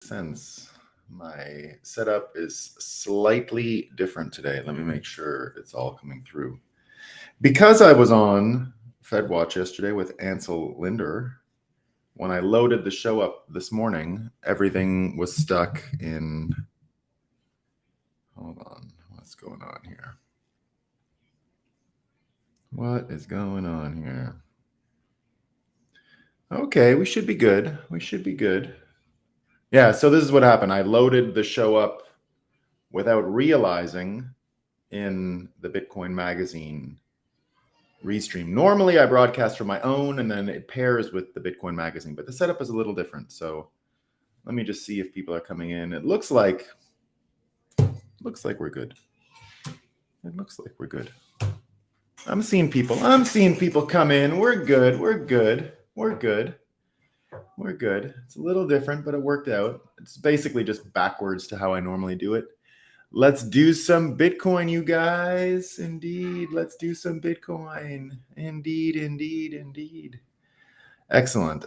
Sense. My setup is slightly different today. Let me make sure it's all coming through. Because I was on FedWatch yesterday with Ansel Linder, when I loaded the show up this morning, everything was stuck in. Hold on. What's going on here? What is going on here? Okay, we should be good. We should be good. Yeah, so this is what happened. I loaded the show up without realizing in the Bitcoin Magazine restream. Normally I broadcast from my own and then it pairs with the Bitcoin Magazine, but the setup is a little different. So let me just see if people are coming in. It looks like we're good. It looks like we're good. I'm seeing people come in. We're good. We're good. We're good. We're good. It's a little different, but it worked out. It's basically just backwards to how I normally do it. Let's do some Bitcoin, you guys. Indeed. Let's do some Bitcoin. Indeed. Excellent.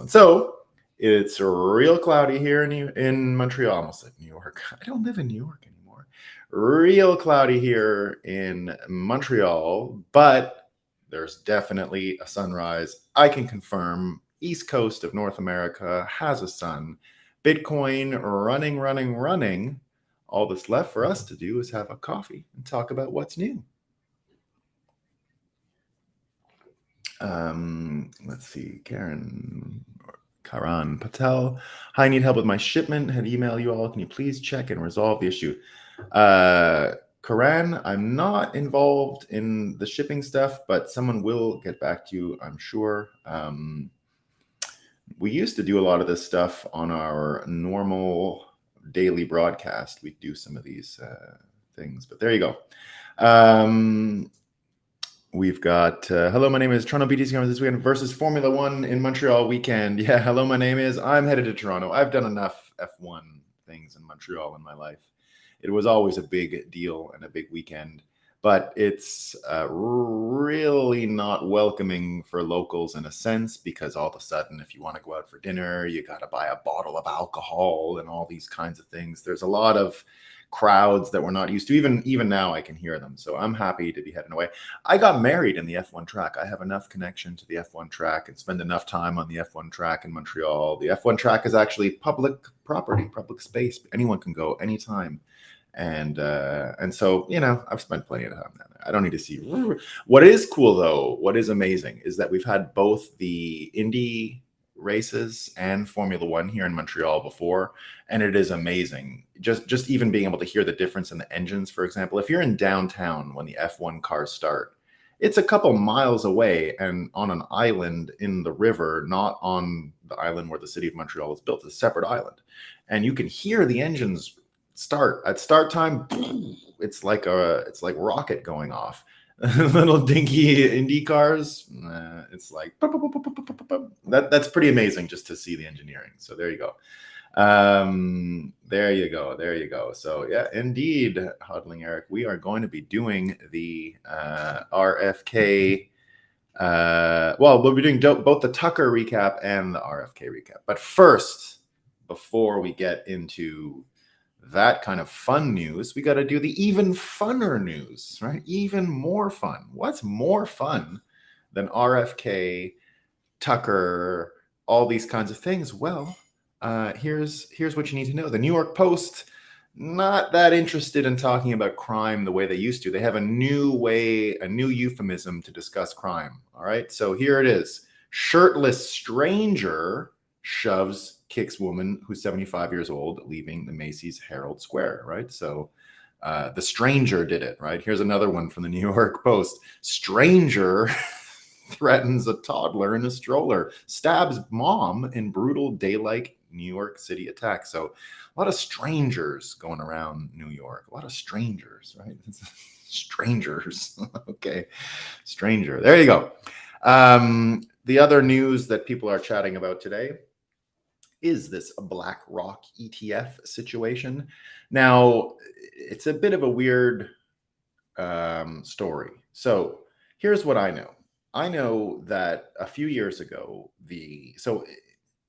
So it's real cloudy here in Montreal. I almost said New York. I don't live in New York anymore. Real cloudy here in Montreal, but there's definitely a sunrise. I can confirm East Coast of North America has a sun. Bitcoin running. All that's left for us to do is have a coffee and talk about what's new. Let's see, Karan Patel. Hi, I need help with my shipment. Had email you all. Can you please check and resolve the issue? Karan, I'm not involved in the shipping stuff, but someone will get back to you, I'm sure. We used to do a lot of this stuff on our normal daily broadcast. We'd do some of these things, but there you go. We've got, hello, my name is Toronto BTC Conference this weekend versus Formula One in Montreal weekend. Yeah, hello, my name is, I'm headed to Toronto. I've done enough F1 things in Montreal in my life. It was always a big deal and a big weekend, but it's really not welcoming for locals in a sense, because all of a sudden, if you want to go out for dinner, you got to buy a bottle of alcohol and all these kinds of things. There's a lot of crowds that we're not used to. Even now I can hear them. So I'm happy to be heading away. I got married in the F1 track. I have enough connection to the F1 track and spend enough time on the F1 track in Montreal. The F1 track is actually public property, public space. Anyone can go anytime. And so, I've spent plenty of time down there. I don't need to see. What is cool though, what is amazing is that we've had both the Indy races and Formula One here in Montreal before, and it is amazing. Just even being able to hear the difference in the engines, for example. If you're in downtown when the F1 cars start, it's a couple miles away and on an island in the river, not on the island where the city of Montreal is built, a separate island. And you can hear the engines start at start time. It's like rocket going off. Little dinky Indy cars. It's like that's pretty amazing just to see the engineering. So there you go. There you go. So yeah, indeed, Hodling Eric, we are going to be doing the RFK. We'll be doing both the Tucker recap and the RFK recap. But first, before we get into that kind of fun news, we got to do the even funner news, right? Even more fun. What's more fun than RFK, Tucker, all these kinds of things? Well, here's what you need to know. The New York Post, not that interested in talking about crime the way they used to. They have a new euphemism to discuss crime. All right, so here it is. Shirtless stranger kicks woman who's 75 years old, leaving the Macy's Herald Square, right? So the stranger did it, right? Here's another one from the New York Post. Stranger threatens a toddler in a stroller, stabs mom in brutal daylight New York City attack. So a lot of strangers going around New York, a lot of strangers, right? Strangers. Okay. Stranger. There you go. The other news that people are chatting about today is this BlackRock ETF situation. Now, it's a bit of a weird story. So here's what I know. I know that a few years ago,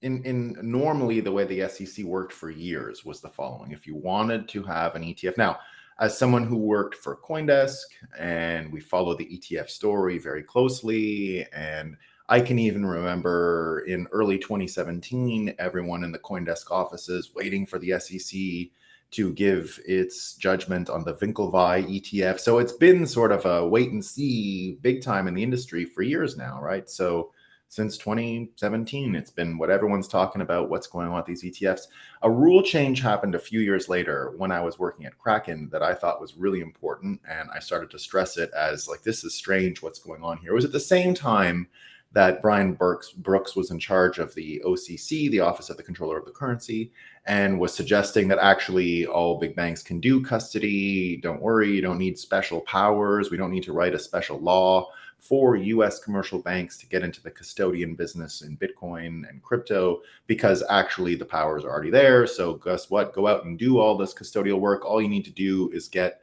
in normally the way the SEC worked for years was the following. If you wanted to have an ETF, now, as someone who worked for CoinDesk, and we follow the ETF story very closely, and I can even remember in early 2017, everyone in the CoinDesk offices waiting for the SEC to give its judgment on the Winklevi ETF. So it's been sort of a wait and see big time in the industry for years now, right? So since 2017, it's been what everyone's talking about, what's going on with these ETFs. A rule change happened a few years later when I was working at Kraken that I thought was really important. And I started to stress it as like, this is strange, what's going on here. It was at the same time that Brian Brooks was in charge of the OCC, the Office of the Controller of the Currency, and was suggesting that actually all big banks can do custody. Don't worry, you don't need special powers. We don't need to write a special law for US commercial banks to get into the custodian business in Bitcoin and crypto, because actually the powers are already there. So guess what? Go out and do all this custodial work. All you need to do is get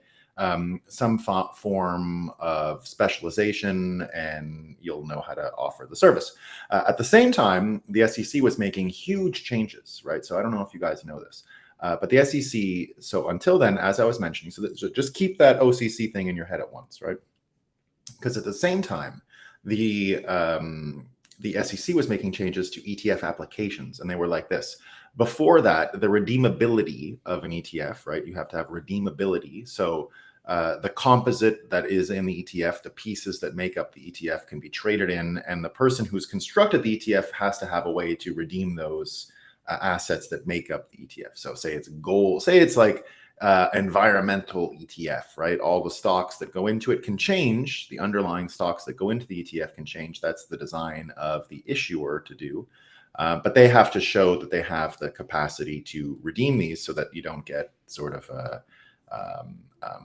some form of specialization, and you'll know how to offer the service. At the same time, the SEC was making huge changes, right? So I don't know if you guys know this, but the SEC, so until then, as I was mentioning, so just keep that OCC thing in your head at once, right? Because at the same time, the SEC was making changes to ETF applications, and they were like this. Before that, the redeemability of an ETF, right? You have to have redeemability. So the composite that is in the ETF, the pieces that make up the ETF can be traded in, and the person who's constructed the ETF has to have a way to redeem those assets that make up the ETF. So say it's gold, say it's like environmental ETF, right? All the stocks that go into it can change. The underlying stocks that go into the ETF can change. That's the design of the issuer to do. But they have to show that they have the capacity to redeem these so that you don't get sort of a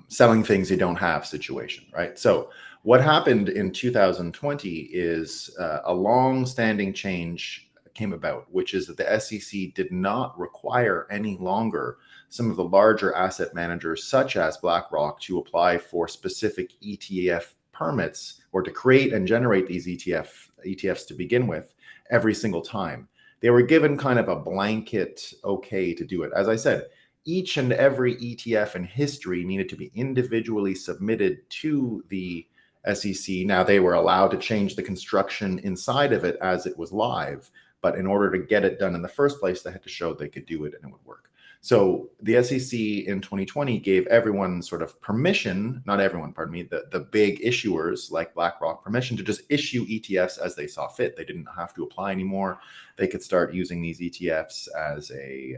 selling things you don't have situation, right? So what happened in 2020 is a long-standing change came about, which is that the SEC did not require any longer some of the larger asset managers, such as BlackRock, to apply for specific ETF permits or to create and generate these ETFs to begin with every single time. They were given kind of a blanket okay to do it. As I said, each and every ETF in history needed to be individually submitted to the SEC. Now, they were allowed to change the construction inside of it as it was live, but in order to get it done in the first place, they had to show they could do it and it would work. So the SEC in 2020 gave everyone sort of permission, not everyone, pardon me, the big issuers like BlackRock permission to just issue ETFs as they saw fit. They didn't have to apply anymore. They could start using these ETFs as a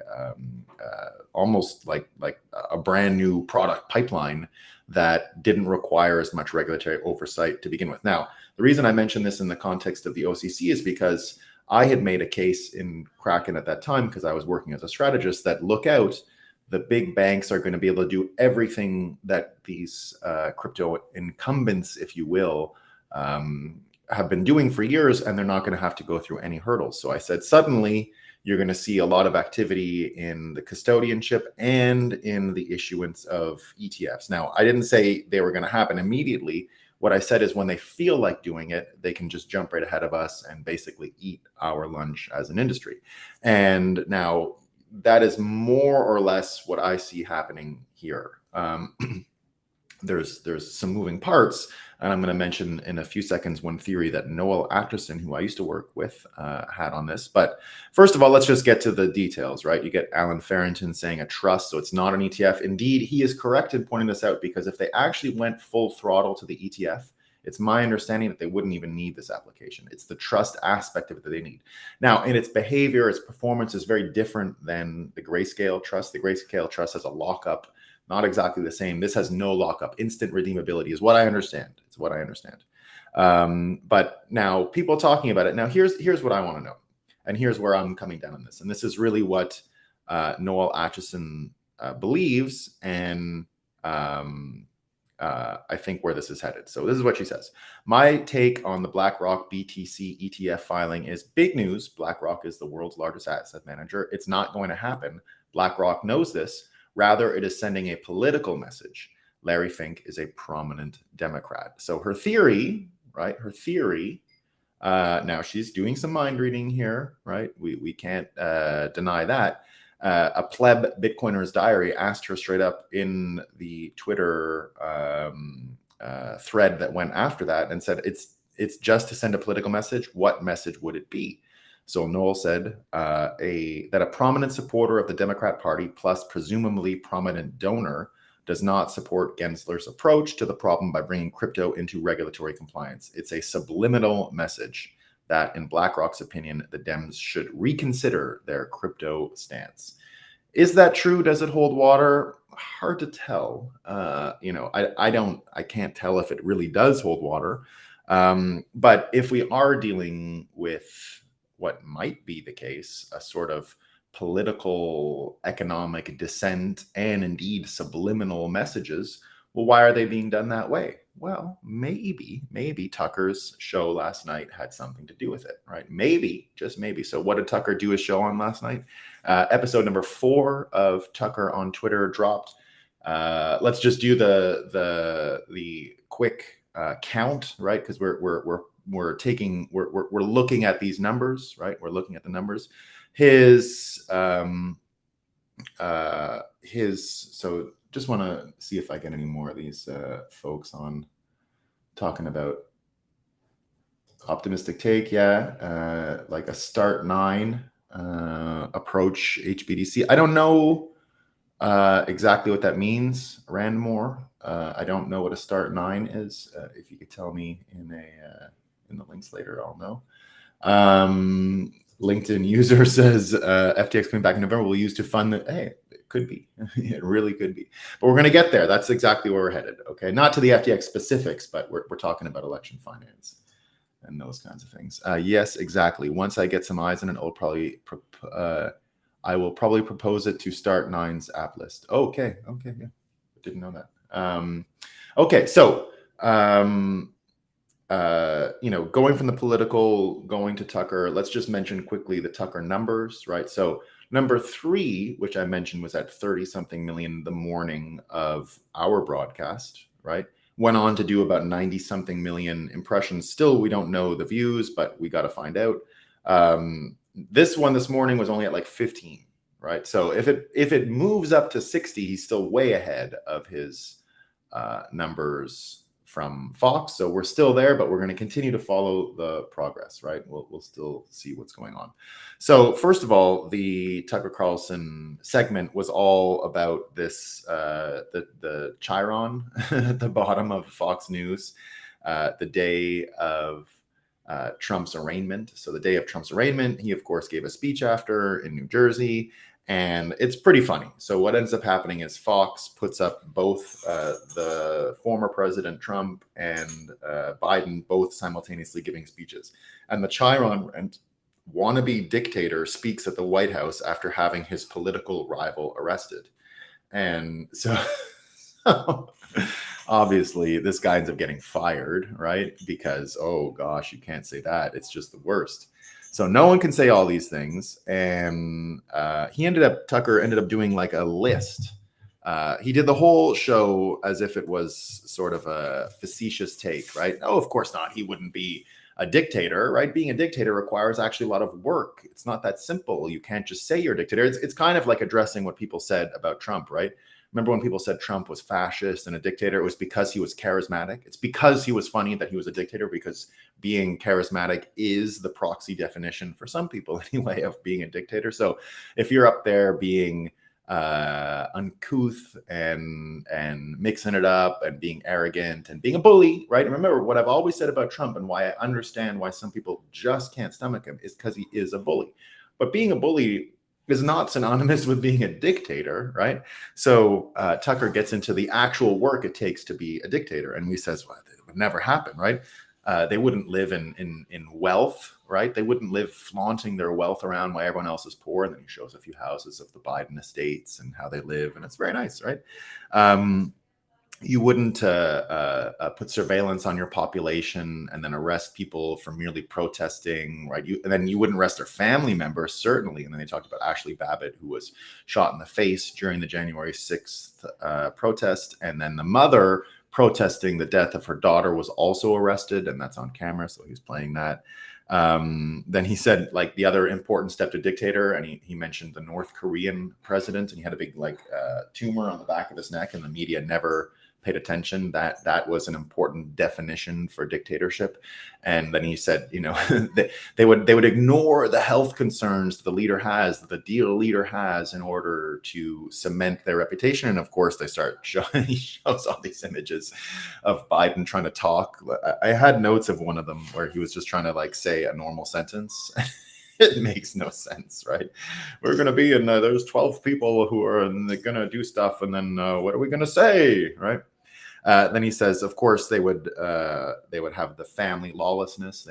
almost like a brand new product pipeline that didn't require as much regulatory oversight to begin with. Now, the reason I mention this in the context of the OCC is because I had made a case in Kraken at that time, because I was working as a strategist, that look out, the big banks are going to be able to do everything that these crypto incumbents, if you will, have been doing for years, and they're not going to have to go through any hurdles. So I said, suddenly you're going to see a lot of activity in the custodianship and in the issuance of ETFs. Now, I didn't say they were going to happen immediately. What I said is when they feel like doing it, they can just jump right ahead of us and basically eat our lunch as an industry. And now that is more or less what I see happening here. There's some moving parts, and I'm going to mention in a few seconds one theory that Noel Atchison, who I used to work with, had on this. But first of all, let's just get to the details, right? You get Alan Farrington saying a trust, so it's not an ETF. Indeed, he is correct in pointing this out, because if they actually went full throttle to the ETF, it's my understanding that they wouldn't even need this application. It's the trust aspect of it that they need. Now, in its behavior, its performance is very different than the Grayscale trust. The Grayscale trust has a lockup. Not exactly the same. This has no lockup. Instant redeemability is what I understand. It's what I understand. But now people talking about it. Now here's what I want to know. And here's where I'm coming down on this. And this is really what Noel Atchison believes. And I think where this is headed. So this is what she says. My take on the BlackRock BTC ETF filing is big news. BlackRock is the world's largest asset manager. It's not going to happen. BlackRock knows this. Rather, it is sending a political message. Larry Fink is a prominent Democrat. So her theory, right? Her theory Now she's doing some mind reading here, right? We can't deny that. A pleb Bitcoiner's diary asked her straight up in the Twitter thread that went after that and said, it's just to send a political message. What message would it be? So Noel said that a prominent supporter of the Democrat Party plus presumably prominent donor does not support Gensler's approach to the problem by bringing crypto into regulatory compliance. It's a subliminal message that, in BlackRock's opinion, the Dems should reconsider their crypto stance. Is that true? Does it hold water? Hard to tell. I can't tell if it really does hold water. But if we are dealing with what might be the case, a sort of political, economic dissent, and indeed subliminal messages, well, why are they being done that way? Well, maybe Tucker's show last night had something to do with it, right? Maybe, just maybe. So what did Tucker do his show on last night? Episode number 4 of Tucker on Twitter dropped. Let's just do the quick count, right? Because we're looking at these numbers, right? We're looking at the numbers. So just want to see if I get any more of these folks on talking about optimistic take. Yeah, like a start 9 approach HBDC. I don't know exactly what that means, Randmore. I don't know what a start 9 is. If you could tell me in the links later, I'll know. LinkedIn user says FTX coming back in November will use to fund the. Hey, it could be. It really could be. But we're going to get there. That's exactly where we're headed. Okay, not to the FTX specifics, but we're talking about election finance and those kinds of things. Yes, exactly. Once I get some eyes on it, I will probably propose it to start 9's app list. Okay, yeah, didn't know that. Okay, so going from the political, going to Tucker, let's just mention quickly the Tucker numbers, right? So number 3, which I mentioned, was at 30-something million the morning of our broadcast, right? Went on to do about 90-something million impressions. Still, we don't know the views, but we got to find out. This one this morning was only at like 15, right? So if it moves up to 60, he's still way ahead of his numbers from Fox. So we're still there, but we're going to continue to follow the progress, right? We'll still see what's going on. So first of all, the Tucker Carlson segment was all about this, the Chiron at the bottom of Fox News, the day of Trump's arraignment. So the day of Trump's arraignment, he of course gave a speech after in New Jersey, and it's pretty funny. So what ends up happening is Fox puts up both the former President Trump and Biden both simultaneously giving speeches. And the Chiron rent wannabe dictator speaks at the White House after having his political rival arrested. And so obviously this guy ends up getting fired, right? Because, oh gosh, you can't say that. It's just the worst. So no one can say all these things. And Tucker ended up doing like a list. He did the whole show as if it was sort of a facetious take, right? Oh, of course not. He wouldn't be a dictator, right? Being a dictator requires actually a lot of work. It's not that simple. You can't just say you're a dictator. It's kind of like addressing what people said about Trump, right? Remember when people said Trump was fascist and a dictator? It was because he was charismatic. It's because he was funny that he was a dictator, because being charismatic is the proxy definition for some people anyway of being a dictator. So if you're up there being uncouth and mixing it up and being arrogant and being a bully, right? And remember what I've always said about Trump and why I understand why some people just can't stomach him is because he is a bully. But being a bully is not synonymous with being a dictator, right? So Tucker gets into the actual work it takes to be a dictator, and he says, well, it would never happen, right? They wouldn't live in wealth, right? They wouldn't live flaunting their wealth around while everyone else is poor. And then he shows a few houses of the Biden estates and how they live, and it's very nice, right? You wouldn't put surveillance on your population and then arrest people for merely protesting, right? And then you wouldn't arrest their family members, certainly. And then they talked about Ashley Babbitt, who was shot in the face during the January 6th protest. And then the mother protesting the death of her daughter was also arrested, and that's on camera, so he's playing that. Then he said, like, the other important step to dictator, and he mentioned the North Korean president, and he had a big tumor on the back of his neck, and the media never paid attention. That was an important definition for dictatorship. And then he said, they would ignore the health concerns that the leader has, that the deal leader has, in order to cement their reputation. And of course, they start showing, he shows all these images of Biden trying to talk. I had notes of one of them where he was just trying to say a normal sentence. It makes no sense, right? We're going to be in there's 12 people who are going to do stuff, and then what are we going to say, right? Then he says, of course, they would have the family lawlessness.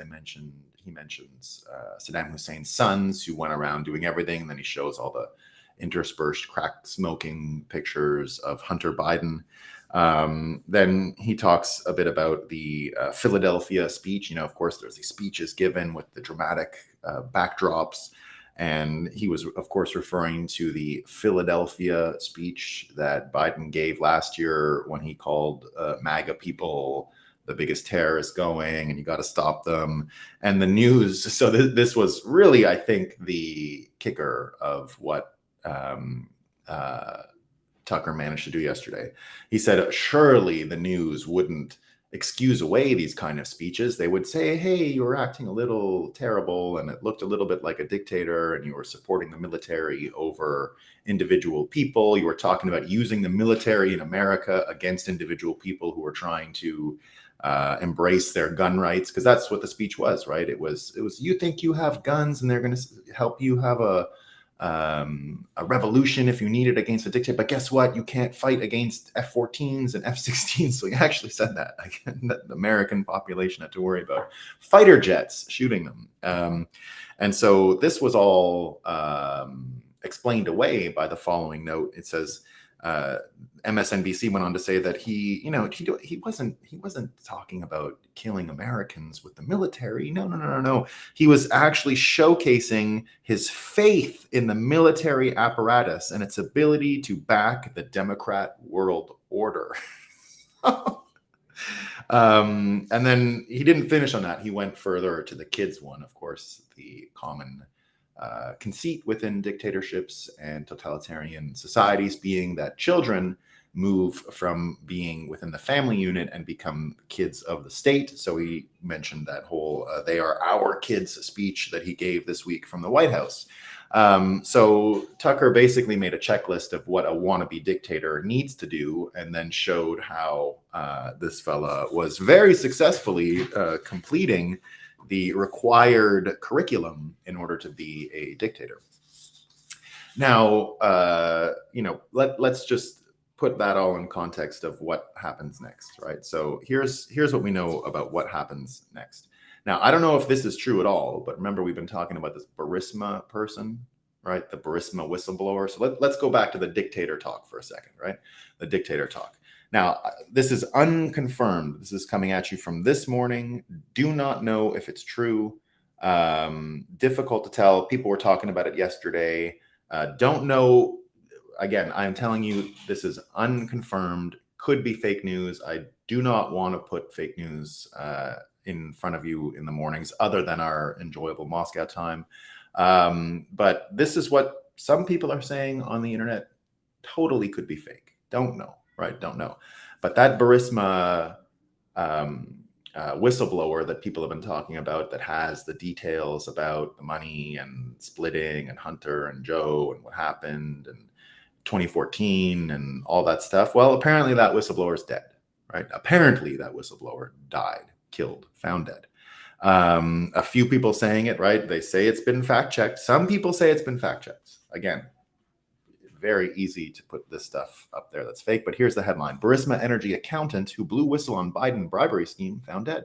He mentions Saddam Hussein's sons who went around doing everything, and then he shows all the interspersed crack smoking pictures of Hunter Biden. Then he talks a bit about the Philadelphia speech. Of course, there's these speeches given with the dramatic backdrops. And he was, of course, referring to the Philadelphia speech that Biden gave last year when he called MAGA people the biggest terrorists going, and you got to stop them. And the news. So this was really, I think, the kicker of what Tucker managed to do yesterday. He said, surely the news wouldn't excuse away these kind of speeches. They would say, hey, you were acting a little terrible, and it looked a little bit like a dictator, and you were supporting the military over individual people. You were talking about using the military in America against individual people who were trying to embrace their gun rights, because that's what the speech was, right? It was you think you have guns, and they're going to help you have a revolution if you need it against a dictator, but guess what? You can't fight against F-14s and F-16s. So he actually said that, that the American population had to worry about fighter jets shooting them. And so this was all explained away by the following note. It says, MSNBC went on to say that he wasn't talking about killing Americans with the military. No. He was actually showcasing his faith in the military apparatus and its ability to back the Democrat world order. And then he didn't finish on that. He went further to the kids one, of course, the common conceit within dictatorships and totalitarian societies being that children move from being within the family unit and become kids of the state. So he mentioned that whole they are our kids speech that he gave this week from the White House. So Tucker basically made a checklist of what a wannabe dictator needs to do, and then showed how this fella was very successfully completing the required curriculum in order to be a dictator. Now, let's just put that all in context of what happens next, right? So here's what we know about what happens next. Now, I don't know if this is true at all, but remember, we've been talking about this Burisma person, right? The Burisma whistleblower. So let's go back to the dictator talk for a second, right? The dictator talk. Now, this is unconfirmed. This is coming at you from this morning. Do not know if it's true. Difficult to tell. People were talking about it yesterday. Don't know. Again, I'm telling you, this is unconfirmed. Could be fake news. I do not want to put fake news in front of you in the mornings, other than our enjoyable Moscow time. But this is what some people are saying on the internet. Totally could be fake. Don't know. Right, don't know. But that Burisma whistleblower that people have been talking about, that has the details about the money and splitting and Hunter and Joe and what happened and 2014 and all that stuff. Well, apparently that whistleblower is dead, right? Apparently that whistleblower died, killed, found dead. A few people saying it, right? They say it's been fact checked. Some people say it's been fact checked. Again, very easy to put this stuff up there that's fake, but here's the headline. Burisma energy accountant who blew whistle on Biden bribery scheme found dead.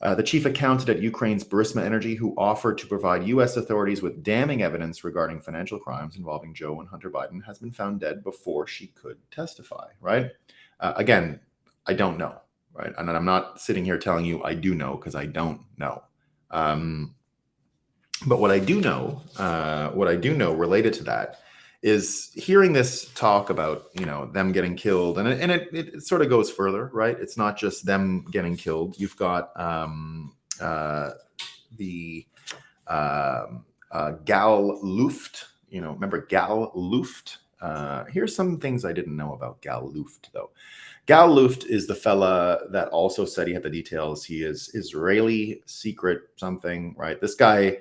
The chief accountant at Ukraine's Burisma Energy, who offered to provide U.S. authorities with damning evidence regarding financial crimes involving Joe and Hunter Biden, has been found dead before she could testify, right? Again, I don't know, right? And I'm not sitting here telling you I do know, because I don't know. But what I do know related to that is hearing this talk about, them getting killed, and it sort of goes further, right? It's not just them getting killed. You've got the Gal Luft. Remember Gal Luft? Here's some things I didn't know about Gal Luft, though. Gal Luft is the fella that also said he had the details. He is Israeli secret something, right? This guy,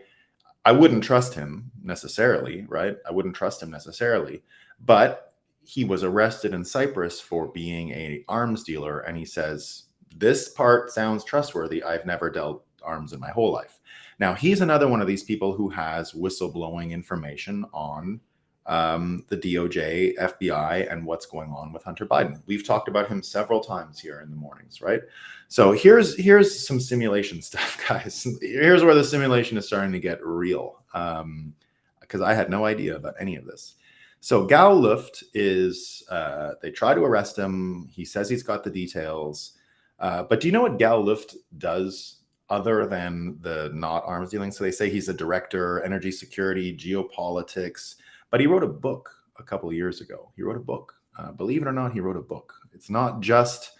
I wouldn't trust him necessarily, right? I wouldn't trust him necessarily, but he was arrested in Cyprus for being an arms dealer, and he says, this part sounds trustworthy. I've never dealt arms in my whole life. Now, he's another one of these people who has whistleblowing information on the DOJ, FBI, and what's going on with Hunter Biden. We've talked about him several times here in the mornings, right? So here's some simulation stuff, guys. Here's where the simulation is starting to get real, because I had no idea about any of this. So Gal Luft is, they try to arrest him. He says he's got the details. But do you know what Gal Luft does other than the not arms dealing? So they say he's a director, energy security, geopolitics, but he wrote a book a couple of years ago. He wrote a book. Believe it or not, he wrote a book. It's not just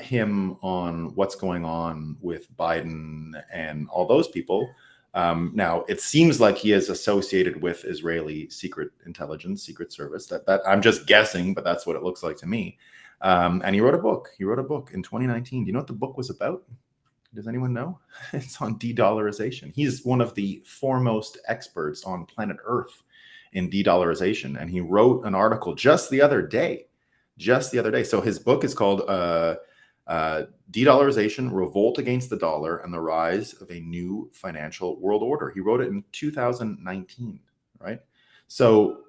him on what's going on with Biden and all those people. Now, it seems like he is associated with Israeli secret intelligence, secret service. That I'm just guessing, but that's what it looks like to me. And he wrote a book. He wrote a book in 2019. Do you know what the book was about? Does anyone know? It's on de-dollarization. He's one of the foremost experts on planet Earth in de-dollarization, and he wrote an article just the other day. So his book is called De-Dollarization, Revolt Against the Dollar and the Rise of a New Financial World Order. He wrote it in 2019, right? So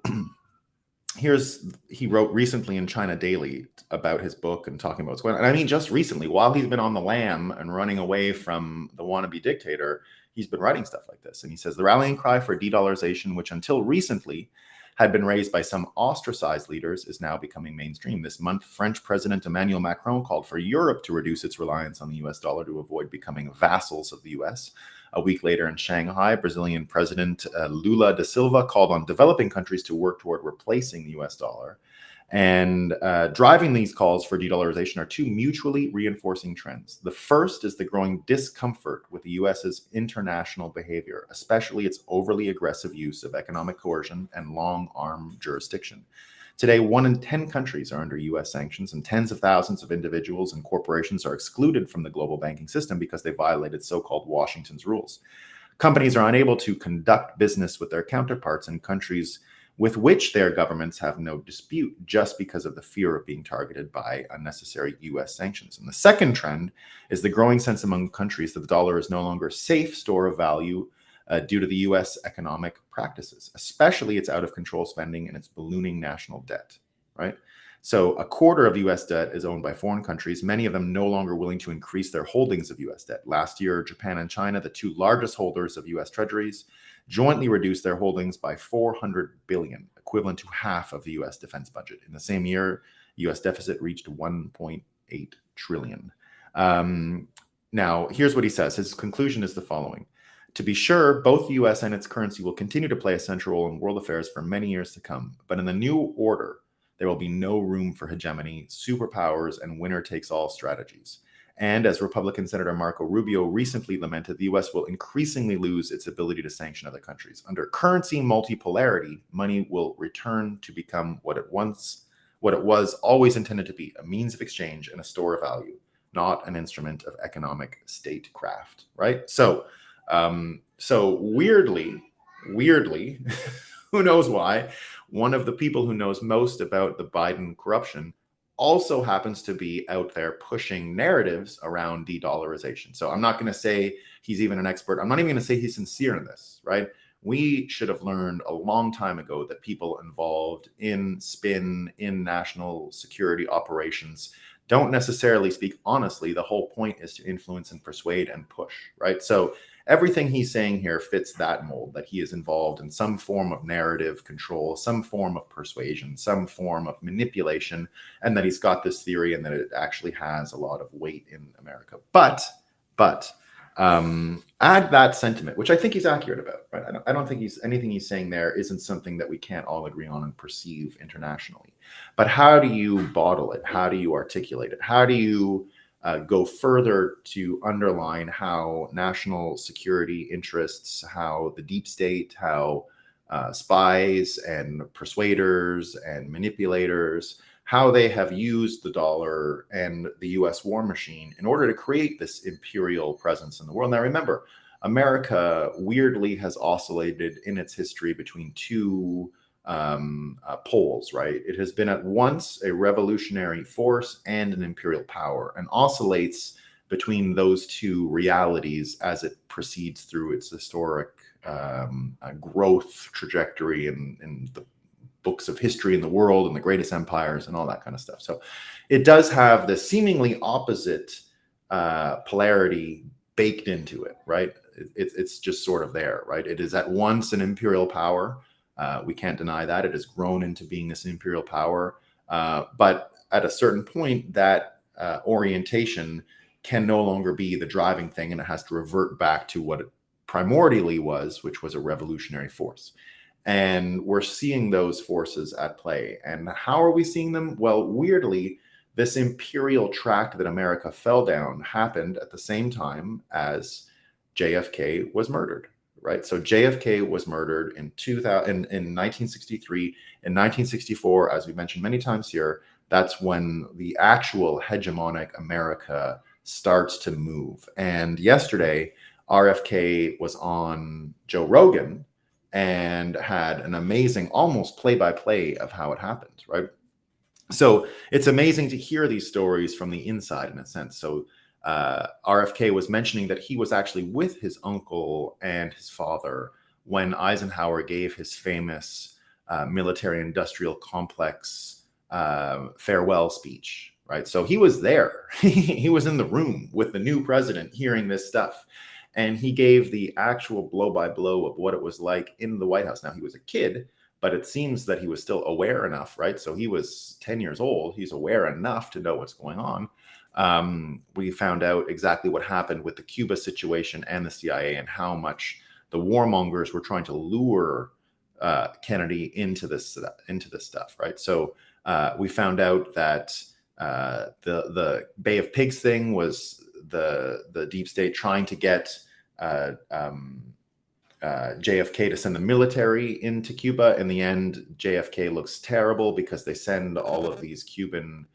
he wrote recently in China Daily about his book and talking about what's going on. And I mean, just recently, while he's been on the lam and running away from the wannabe dictator, he's been writing stuff like this. And he says, the rallying cry for de-dollarization, which until recently had been raised by some ostracized leaders, is now becoming mainstream. This month, French President Emmanuel Macron called for Europe to reduce its reliance on the US dollar to avoid becoming vassals of the US. A week later in Shanghai, Brazilian President Lula da Silva called on developing countries to work toward replacing the US dollar. And driving these calls for de-dollarization are two mutually reinforcing trends. The first is the growing discomfort with the US's international behavior, especially its overly aggressive use of economic coercion and long-arm jurisdiction. Today, 1 in 10 countries are under US sanctions, and tens of thousands of individuals and corporations are excluded from the global banking system because they violated so-called Washington's rules. Companies are unable to conduct business with their counterparts in countries with which their governments have no dispute, just because of the fear of being targeted by unnecessary US sanctions. And the second trend is the growing sense among countries that the dollar is no longer a safe store of value due to the US economic practices, especially its out-of-control spending and its ballooning national debt, right? So a quarter of US debt is owned by foreign countries, many of them no longer willing to increase their holdings of US debt. Last year, Japan and China, the two largest holders of US treasuries, jointly reduced their holdings by $400 billion, equivalent to half of the US defense budget. In the same year, US deficit reached $1.8 trillion. Now, here's what he says. His conclusion is the following. To be sure, both the US and its currency will continue to play a central role in world affairs for many years to come. But in the new order, there will be no room for hegemony, superpowers, and winner-takes-all strategies. And as Republican Senator Marco Rubio recently lamented, the US will increasingly lose its ability to sanction other countries. Under currency multipolarity, money will return to become what it was always intended to be, a means of exchange and a store of value, not an instrument of economic statecraft, right? So weirdly, who knows why, one of the people who knows most about the Biden corruption also happens to be out there pushing narratives around de-dollarization. So I'm not going to say he's even an expert. I'm not even going to say he's sincere in this, right? We should have learned a long time ago that people involved in spin, in national security operations don't necessarily speak honestly. The whole point is to influence and persuade and push, right? So everything he's saying here fits that mold, that he is involved in some form of narrative control, some form of persuasion, some form of manipulation, and that he's got this theory and that it actually has a lot of weight in America. But add that sentiment, which I think he's accurate about, right? I don't think anything he's saying there isn't something that we can't all agree on and perceive internationally. But how do you bottle it? How do you articulate it? How do you go further to underline how national security interests, how the deep state, how spies and persuaders and manipulators, how they have used the dollar and the US war machine in order to create this imperial presence in the world. Now, remember, America weirdly has oscillated in its history between two poles, right? It has been at once a revolutionary force and an imperial power, and oscillates between those two realities as it proceeds through its historic growth trajectory in the books of history in the world and the greatest empires and all that kind of stuff. So it does have the seemingly opposite polarity baked into it, right? It's just sort of there, right? It is at once an imperial power. We can't deny that. It has grown into being this imperial power. But at a certain point, that orientation can no longer be the driving thing, and it has to revert back to what it primordially was, which was a revolutionary force. And we're seeing those forces at play. And how are we seeing them? Well, weirdly, this imperial track that America fell down happened at the same time as JFK was murdered, right? So JFK was murdered in 1963. In 1964, as we mentioned many times here, that's when the actual hegemonic America starts to move. And yesterday, RFK was on Joe Rogan and had an amazing, almost play-by-play of how it happened, right? So it's amazing to hear these stories from the inside, in a sense. So RFK was mentioning that he was actually with his uncle and his father when Eisenhower gave his famous military-industrial complex farewell speech, right? So he was there. He was in the room with the new president hearing this stuff. And he gave the actual blow-by-blow of what it was like in the White House. Now, he was a kid, but it seems that he was still aware enough, right? So he was 10 years old. He's aware enough to know what's going on. We found out exactly what happened with the Cuba situation and the CIA, and how much the warmongers were trying to lure Kennedy into this stuff, right? So we found out that the Bay of Pigs thing was the deep state trying to get JFK to send the military into Cuba. In the end, JFK looks terrible because they send all of these Cuban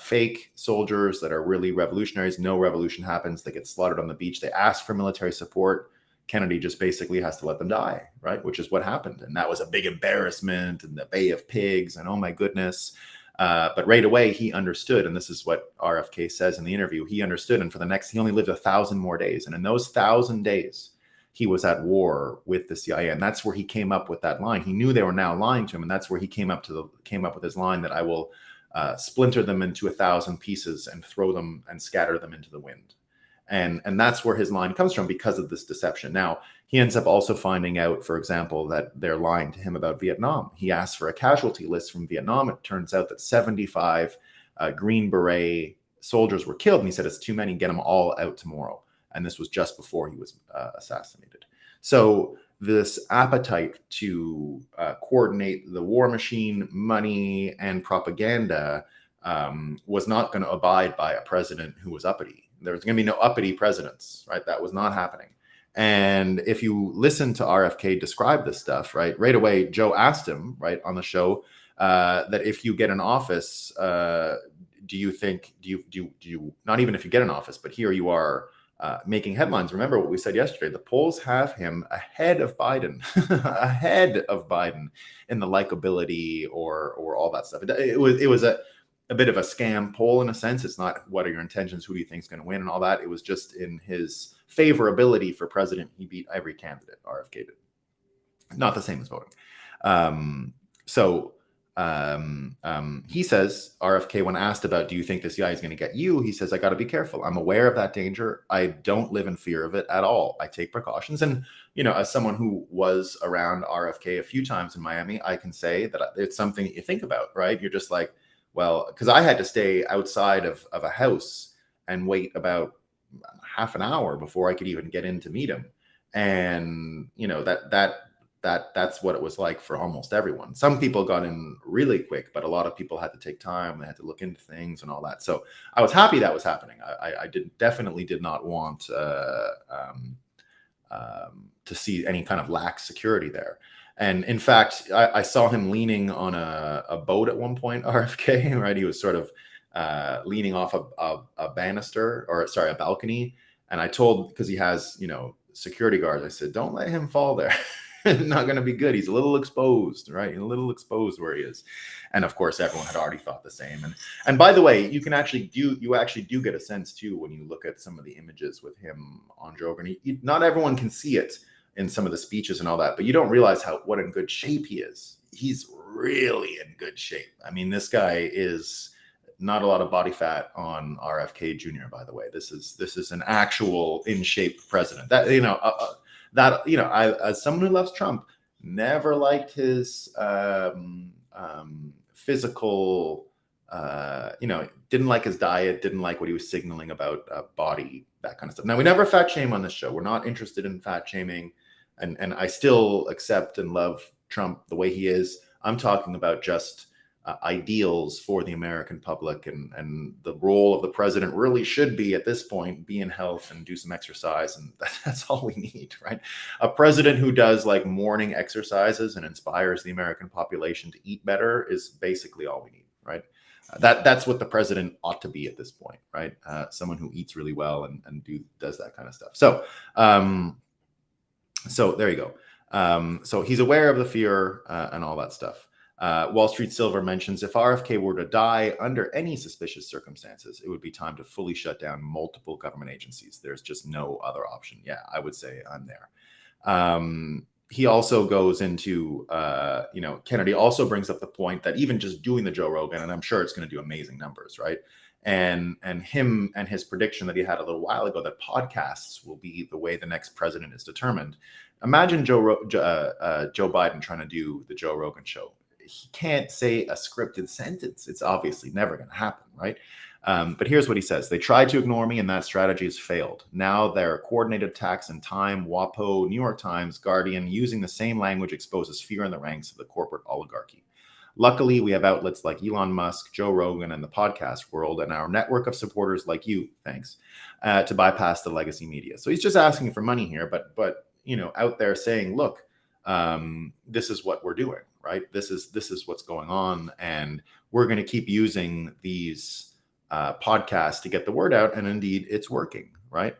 fake soldiers that are really revolutionaries. No revolution happens. They get slaughtered on the beach. They ask for military support. Kennedy just basically has to let them die, right? Which is what happened. And that was a big embarrassment, and the Bay of Pigs, and oh my goodness. But right away, he understood, and this is what RFK says in the interview, he understood, and he only lived 1,000 more days. And in those 1,000 days, he was at war with the CIA. And that's where he came up with that line. He knew they were now lying to him, and that's where he came up with his line that I will splinter them into 1,000 pieces and throw them and scatter them into the wind. And that's where his line comes from, because of this deception. Now, he ends up also finding out, for example, that they're lying to him about Vietnam. He asked for a casualty list from Vietnam. It turns out that 75 Green Beret soldiers were killed. And he said, it's too many, get them all out tomorrow. And this was just before he was assassinated. So this appetite to coordinate the war machine, money, and propaganda was not going to abide by a president who was uppity. There was going to be no uppity presidents, right? That was not happening. And if you listen to RFK describe this stuff, right away, Joe asked him, right, on the show, that if you get an office, do you not even if you get an office, but here you are making headlines. Remember what we said yesterday, the polls have him ahead of Biden, ahead of Biden in the likability or all that stuff. It was a bit of a scam poll in a sense. It's not what are your intentions, who do you think is going to win and all that. It was just in his favorability for president. He beat every candidate, RFK did. Not the same as voting. He says, RFK, when asked about, do you think the CIA is going to get you? He says, I got to be careful. I'm aware of that danger. I don't live in fear of it at all. I take precautions. And, as someone who was around RFK a few times in Miami, I can say that it's something that you think about, right? You're just like, well, because I had to stay outside of a house and wait about half an hour before I could even get in to meet him. And, that's what it was like for almost everyone. Some people got in really quick, but a lot of people had to take time. They had to look into things and all that. So I was happy that was happening. I definitely did not want to see any kind of lax security there. And in fact, I saw him leaning on a boat at one point, RFK, right? He was sort of leaning off a banister, or sorry, a balcony. And I told, because he has, security guards, I said, don't let him fall there. Not going to be good. He's a little exposed, right? A little exposed where he is. And of course, everyone had already thought the same. And by the way, you actually do get a sense too when you look at some of the images with him on Joe Rogan. Not everyone can see it in some of the speeches and all that, but you don't realize what in good shape he is. He's really in good shape. I mean, this guy is not a lot of body fat on RFK Jr. By the way, this is an actual in shape president. That I, as someone who loves Trump, never liked his physical. Didn't like his diet, didn't like what he was signaling about body, that kind of stuff. Now, we never fat shame on this show. We're not interested in fat shaming, and I still accept and love Trump the way he is. I'm talking about just ideals for the American public, and the role of the president really should be at this point be in health and do some exercise, and that's all we need, right? A president who does like morning exercises and inspires the American population to eat better is basically all we need, right? That's what the president ought to be at this point, right? Someone who eats really well and does that kind of stuff. So there you go. So he's aware of the fear and all that stuff. Wall Street Silver mentions, if RFK were to die under any suspicious circumstances, it would be time to fully shut down multiple government agencies. There's just no other option. Yeah, I would say I'm there. He also goes into, Kennedy also brings up the point that even just doing the Joe Rogan, and I'm sure it's going to do amazing numbers, right? And him and his prediction that he had a little while ago that podcasts will be the way the next president is determined. Imagine Joe Biden trying to do the Joe Rogan show. He can't say a scripted sentence. It's obviously never going to happen, right? But here's what he says. They tried to ignore me, and that strategy has failed. Now their coordinated attacks in Time, WAPO, New York Times, Guardian, using the same language exposes fear in the ranks of the corporate oligarchy. Luckily, we have outlets like Elon Musk, Joe Rogan, and the podcast world, and our network of supporters like you, thanks, to bypass the legacy media. So he's just asking for money here, but out there saying, look, this is what we're doing, right? This is what's going on, and we're going to keep using these podcasts to get the word out, and indeed, it's working, right?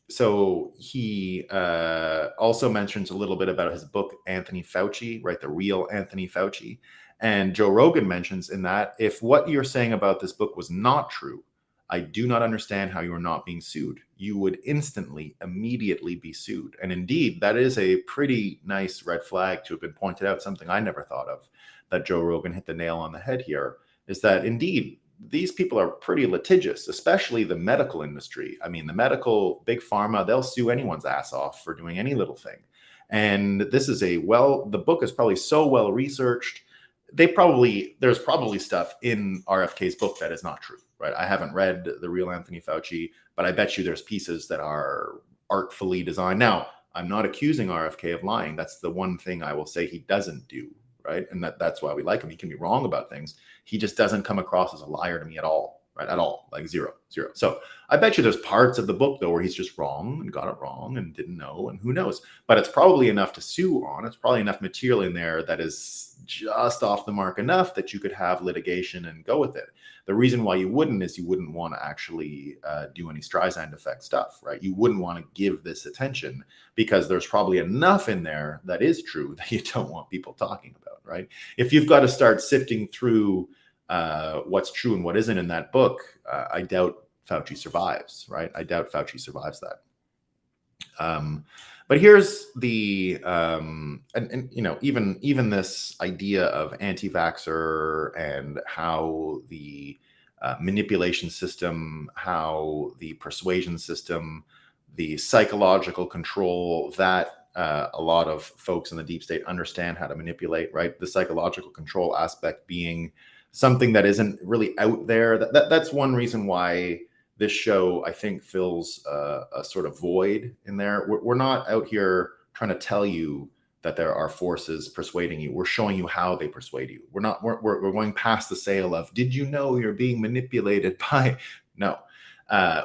So he also mentions a little bit about his book, Anthony Fauci, right? The real Anthony Fauci. And Joe Rogan mentions in that, if what you're saying about this book was not true, I do not understand how you are not being sued. You would immediately be sued. And indeed, that is a pretty nice red flag to have been pointed out, something I never thought of, that Joe Rogan hit the nail on the head here, is that indeed, these people are pretty litigious, especially the medical industry. I mean, the medical, big pharma, they'll sue anyone's ass off for doing any little thing. And this is the book is probably so well researched. There's probably stuff in RFK's book that is not true, right? I haven't read The Real Anthony Fauci, but I bet you there's pieces that are artfully designed. Now, I'm not accusing RFK of lying. That's the one thing I will say he doesn't do, right? And that's why we like him. He can be wrong about things. He just doesn't come across as a liar to me at all, right? At all, like zero. So I bet you there's parts of the book, though, where he's just wrong and got it wrong and didn't know, and who knows. But it's probably enough to sue on. It's probably enough material in there that is just off the mark enough that you could have litigation and go with it. The reason why you wouldn't is you wouldn't want to actually do any Streisand effect stuff, right? You wouldn't want to give this attention because there's probably enough in there that is true that you don't want people talking about, right? If you've got to start sifting through what's true and what isn't in that book, I doubt Fauci survives, right? I doubt Fauci survives that. But here's the even this idea of anti-vaxxer and how the manipulation system, how the persuasion system, the psychological control that a lot of folks in the deep state understand how to manipulate, right? The psychological control aspect being something that isn't really out there. That's one reason why this show, I think, fills a sort of void in there. We're not out here trying to tell you that there are forces persuading you. We're showing you how they persuade you. We're going past the sale of, did you know you're being manipulated by? No,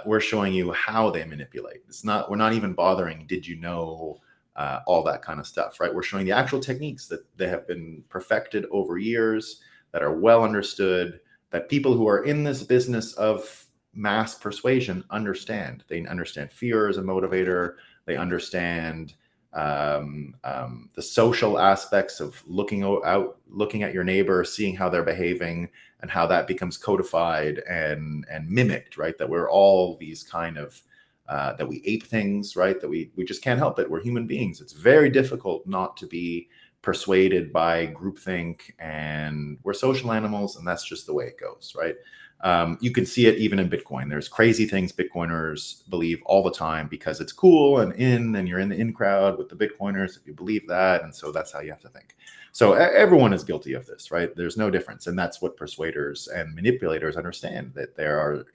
we're showing you how they manipulate. We're not even bothering, did you know, all that kind of stuff, right? We're showing the actual techniques that they have been perfected over years, that are well understood, that people who are in this business of mass persuasion understand. They understand fear as a motivator. They understand the social aspects of looking at your neighbor, seeing how they're behaving, and how that becomes codified and mimicked, right? That we're all these kind of that we ape things, right? That we just can't help it. We're human beings. It's very difficult not to be persuaded by groupthink, and we're social animals, and that's just the way it goes, right? You can see it even in Bitcoin. There's crazy things Bitcoiners believe all the time because it's cool and you're in the in crowd with the Bitcoiners if you believe that. And so that's how you have to think. So everyone is guilty of this, right? There's no difference. And that's what persuaders and manipulators understand, that there are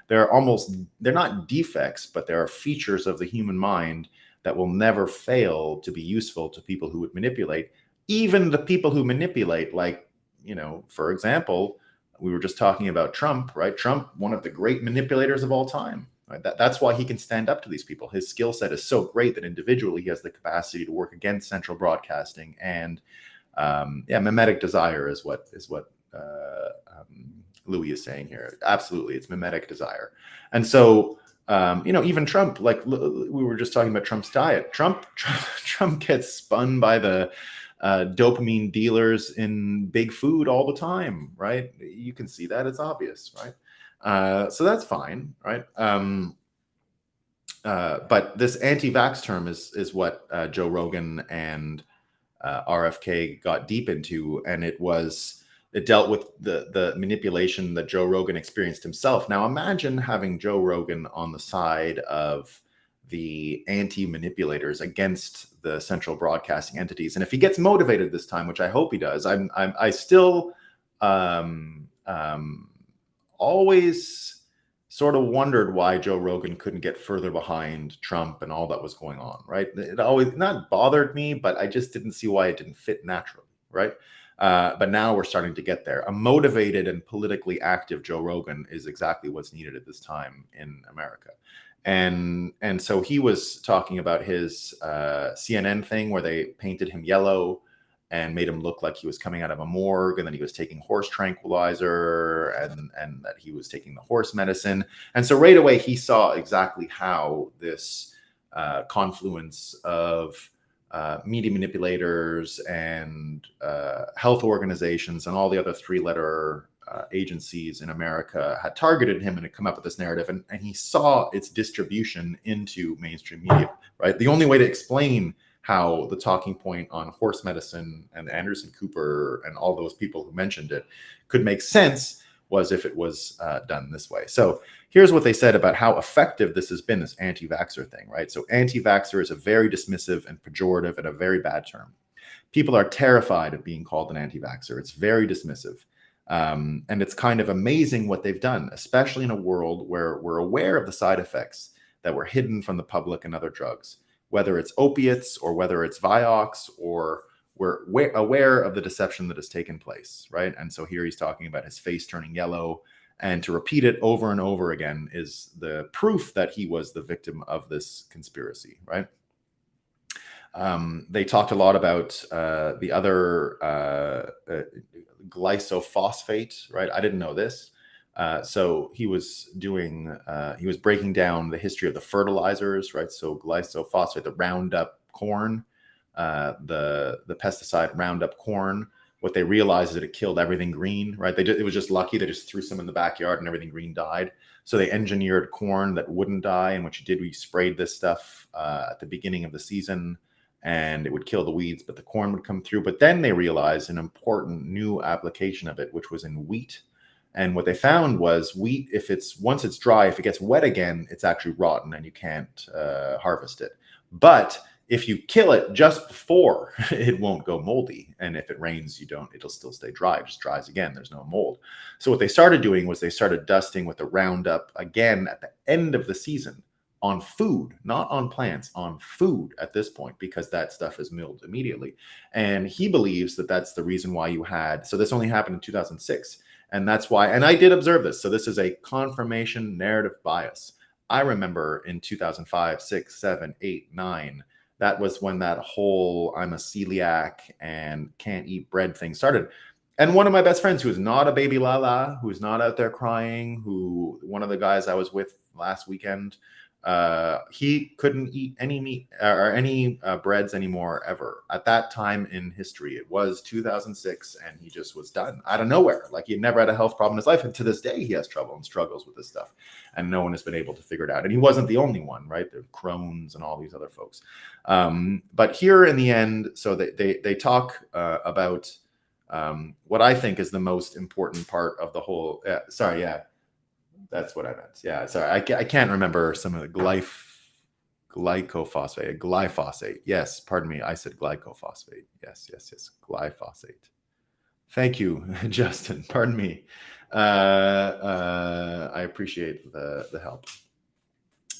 they're not defects, but there are features of the human mind that will never fail to be useful to people who would manipulate. Even the people who manipulate, like, for example, we were just talking about Trump, right? Trump, one of the great manipulators of all time. Right? That's why he can stand up to these people. His skill set is so great that individually he has the capacity to work against central broadcasting and mimetic desire is what Louis is saying here. Absolutely, it's mimetic desire. And so even Trump, like we were just talking about Trump's diet. Trump gets spun by the dopamine dealers in big food all the time, right? You can see that, it's obvious, right? So that's fine, right? But this anti-vax term is what Joe Rogan and RFK got deep into, and it dealt with the manipulation that Joe Rogan experienced himself. Now imagine having Joe Rogan on the side of the anti-manipulators against the central broadcasting entities. And if he gets motivated this time, which I hope he does, I still always sort of wondered why Joe Rogan couldn't get further behind Trump and all that was going on, right? It always not bothered me, but I just didn't see why it didn't fit naturally, right? But now we're starting to get there. A motivated and politically active Joe Rogan is exactly what's needed at this time in America. And so he was talking about his CNN thing where they painted him yellow and made him look like he was coming out of a morgue, and then he was taking horse tranquilizer, and that he was taking the horse medicine. And so right away he saw exactly how this confluence of media manipulators and health organizations and all the other three-letter agencies in America had targeted him and had come up with this narrative, and he saw its distribution into mainstream media, right? The only way to explain how the talking point on horse medicine and Anderson Cooper and all those people who mentioned it could make sense was if it was done this way. So here's what they said about how effective this has been, this anti-vaxxer thing, right? So anti-vaxxer is a very dismissive and pejorative and a very bad term. People are terrified of being called an anti-vaxxer. It's very dismissive. And it's kind of amazing what they've done, especially in a world where we're aware of the side effects that were hidden from the public and other drugs, whether it's opiates or whether it's Vioxx, or we're aware of the deception that has taken place, right? And so here he's talking about his face turning yellow, and to repeat it over and over again is the proof that he was the victim of this conspiracy, right? They talked a lot about the other glyphosate, right? I didn't know this. So he was breaking down the history of the fertilizers, right? So glyphosate, the Roundup corn, the pesticide Roundup corn. What they realized is that it killed everything green, right? It was just lucky. They just threw some in the backyard and everything green died. So they engineered corn that wouldn't die. And what you did, we sprayed this stuff at the beginning of the season, and it would kill the weeds, but the corn would come through. But then they realized an important new application of it, which was in wheat. And what they found was wheat, once it's dry, if it gets wet again, it's actually rotten and you can't harvest it. But if you kill it just before, it won't go moldy. And if it rains, it'll still stay dry. It just dries again. There's no mold. So what they started doing was they started dusting with the Roundup again at the end of the season on food, not on plants, on food at this point, because that stuff is milled immediately. And he believes that that's the reason why you had, so this only happened in 2006. And that's why, and I did observe this. So this is a confirmation narrative bias. I remember in 2005, 6, 7, 8, 9, that was when that whole I'm a celiac and can't eat bread thing started. And one of my best friends, who is not a baby lala, who's not out there crying, who one of the guys I was with last weekend, he couldn't eat any meat or any breads anymore ever. At that time in history, it was 2006, and he just was done out of nowhere. Like, he had never had a health problem in his life, and to this day he has trouble and struggles with this stuff, and no one has been able to figure it out. And he wasn't the only one, right? There are Crohn's and all these other folks. But here in the end, so they talk about what I think is the most important part of the whole. That's what I meant. Yeah, sorry, I can't remember some of the glyphosate. Yes, pardon me. I said glycophosphate. Yes, glyphosate. Thank you, Justin. Pardon me. I appreciate the help.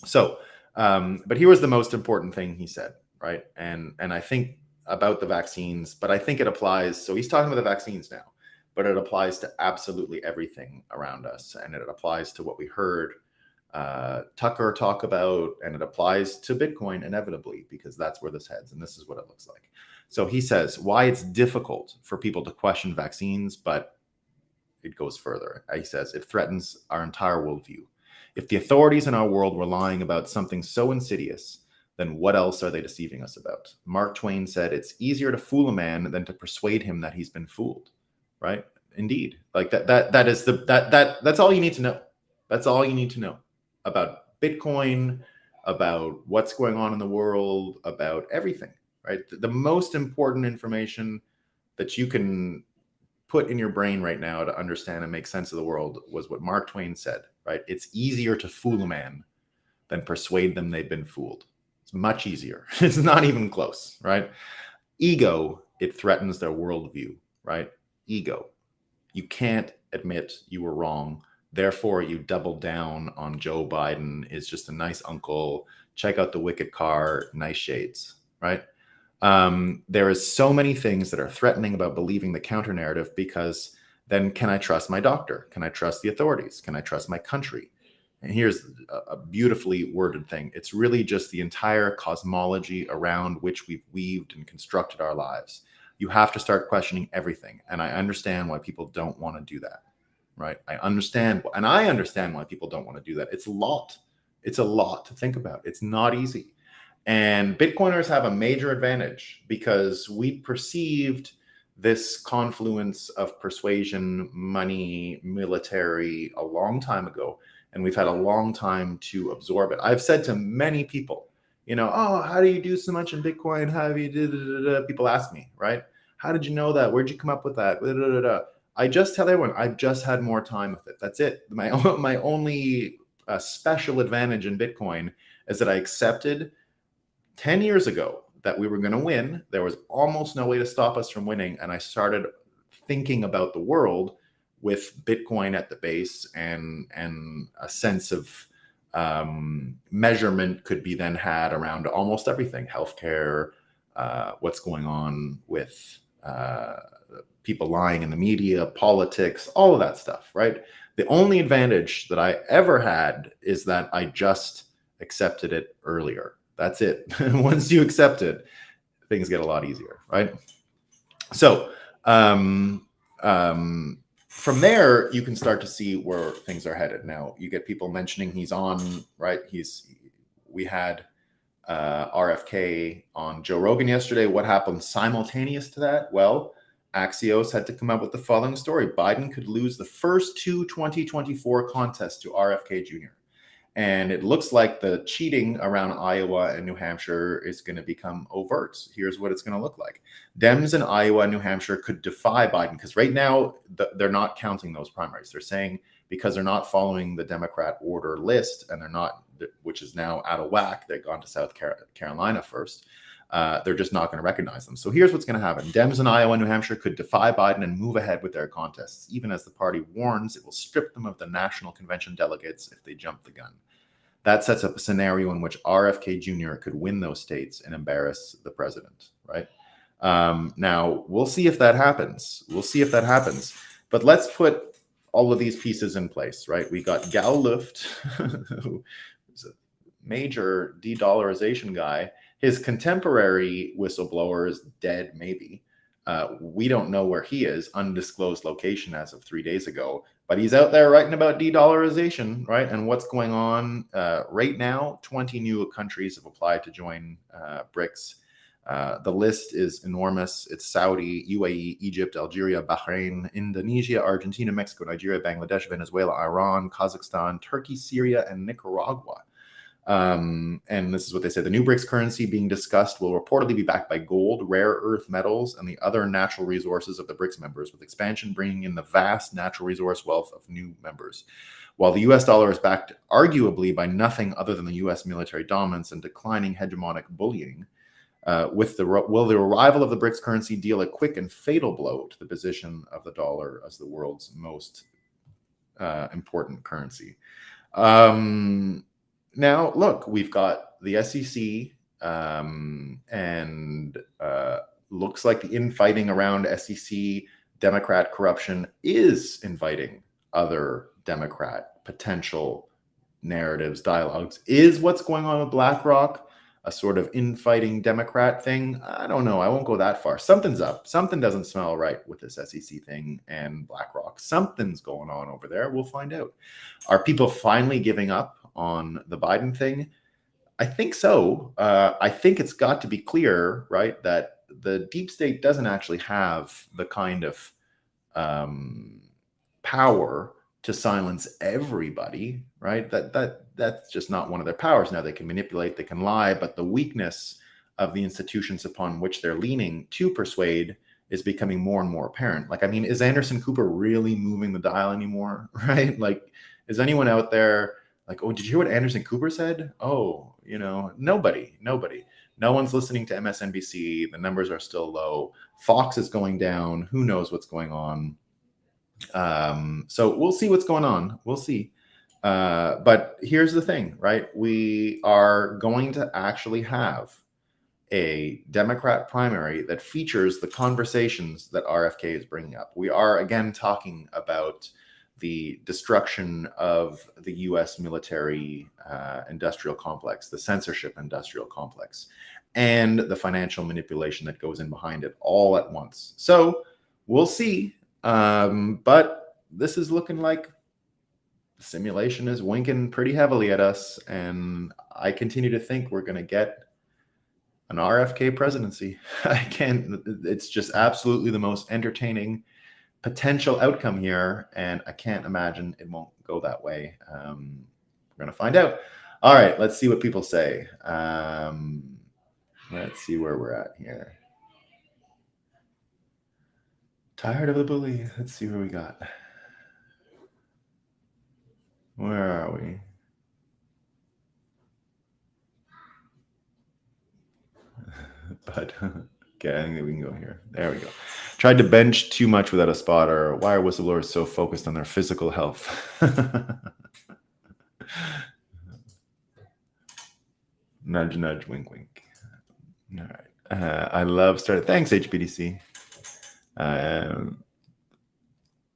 So, but here was the most important thing he said, right? And I think about the vaccines, but I think it applies. So he's talking about the vaccines now, but it applies to absolutely everything around us. And it applies to what we heard Tucker talk about, and it applies to Bitcoin inevitably, because that's where this heads. And this is what it looks like. So he says why it's difficult for people to question vaccines, but it goes further. He says it threatens our entire worldview. If the authorities in our world were lying about something so insidious, then what else are they deceiving us about? Mark Twain said it's easier to fool a man than to persuade him that he's been fooled. Right? Indeed. Like that's all you need to know. That's all you need to know about Bitcoin, about what's going on in the world, about everything, right? The most important information that you can put in your brain right now to understand and make sense of the world was what Mark Twain said, right? It's easier to fool a man than persuade them they've been fooled. It's much easier. It's not even close, right? Ego, it threatens their worldview, right? Ego. You can't admit you were wrong. Therefore, you double down on Joe Biden is just a nice uncle. Check out the wicked car, nice shades, right? There is so many things that are threatening about believing the counter narrative, because then can I trust my doctor? Can I trust the authorities? Can I trust my country? And here's a beautifully worded thing. It's really just the entire cosmology around which we've weaved and constructed our lives. You have to start questioning everything. And I understand why people don't want to do that, right? I understand why people don't want to do that. It's a lot. It's a lot to think about. It's not easy. And Bitcoiners have a major advantage because we perceived this confluence of persuasion, money, military a long time ago. And we've had a long time to absorb it. I've said to many people, oh, how do you do so much in Bitcoin? How have you, people ask me, right? How did you know that? Where'd you come up with that? I just tell everyone, I've just had more time with it. That's it. My only special advantage in Bitcoin is that I accepted 10 years ago that we were going to win. There was almost no way to stop us from winning. And I started thinking about the world with Bitcoin at the base, and a sense of measurement could be then had around almost everything: healthcare, what's going on with people lying in the media, politics, all of that stuff, right? The only advantage that I ever had is that I just accepted it earlier. That's it. Once you accept it, things get a lot easier, right? So from there, you can start to see where things are headed. Now, you get people mentioning he's on, right? We had RFK on Joe Rogan yesterday. What happened simultaneous to that? Well, Axios had to come up with the following story. Biden could lose the first two 2024 contests to RFK Jr. And it looks like the cheating around Iowa and New Hampshire is going to become overt. Here's what it's going to look like. Dems in Iowa and New Hampshire could defy Biden, because right now they're not counting those primaries. They're saying because they're not following the Democrat order list, and they're not, which is now out of whack. They've gone to South Carolina first. They're just not going to recognize them. So here's what's going to happen. Dems in Iowa and New Hampshire could defy Biden and move ahead with their contests, even as the party warns it will strip them of the national convention delegates if they jump the gun. that sets up a scenario in which RFK Jr. could win those states and embarrass the president, right? Now, we'll see if that happens. But let's put all of these pieces in place, right? We got Gal Luft, who's a major de-dollarization guy. His contemporary whistleblower is dead, maybe. We don't know where he is, undisclosed location as of 3 days ago. But he's out there writing about de-dollarization, right? And what's going on right now. 20 new countries have applied to join BRICS. The list is enormous. It's Saudi, UAE, Egypt, Algeria, Bahrain, Indonesia, Argentina, Mexico, Nigeria, Bangladesh, Venezuela, Iran, Kazakhstan, Turkey, Syria, and Nicaragua. And this is what they say. The new BRICS currency being discussed will reportedly be backed by gold, rare earth metals, and the other natural resources of the BRICS members, with expansion bringing in the vast natural resource wealth of new members. While the US dollar is backed arguably by nothing other than the US military dominance and declining hegemonic bullying, will the arrival of the BRICS currency deal a quick and fatal blow to the position of the dollar as the world's most important currency? Now, look, we've got the SEC, and looks like the infighting around SEC Democrat corruption is inviting other Democrat potential narratives, dialogues. Is what's going on with BlackRock a sort of infighting Democrat thing? I don't know. I won't go that far. Something's up. Something doesn't smell right with this SEC thing and BlackRock. Something's going on over there. We'll find out. Are people finally giving up on the Biden thing? I think so. I think it's got to be clear, right, that the deep state doesn't actually have the kind of power to silence everybody, right? That's just not one of their powers. Now, they can manipulate, they can lie, but the weakness of the institutions upon which they're leaning to persuade is becoming more and more apparent. Like, I mean, is Anderson Cooper really moving the dial anymore, right? Like, is anyone out there like, oh, did you hear what Anderson Cooper said? Oh, nobody. No one's listening to MSNBC. The numbers are still low. Fox is going down. Who knows what's going on? So we'll see what's going on. We'll see. But here's the thing, right? We are going to actually have a Democrat primary that features the conversations that RFK is bringing up. We are, again, talking about the destruction of the U.S. military industrial complex, the censorship industrial complex, and the financial manipulation that goes in behind it all at once. So we'll see. But this is looking like the simulation is winking pretty heavily at us. And I continue to think we're going to get an RFK presidency. It's just absolutely the most entertaining potential outcome here, and I can't imagine it won't go that way. We're going to find out. All right, let's see what people say. Let's see where we're at here. Tired of the bully. Let's see where we got. Where are we? But okay, I think that we can go here. There we go. Tried to bench too much without a spotter. Why are whistleblowers so focused on their physical health? Nudge, nudge, wink, wink. All right. I love starting. Thanks, HBDC.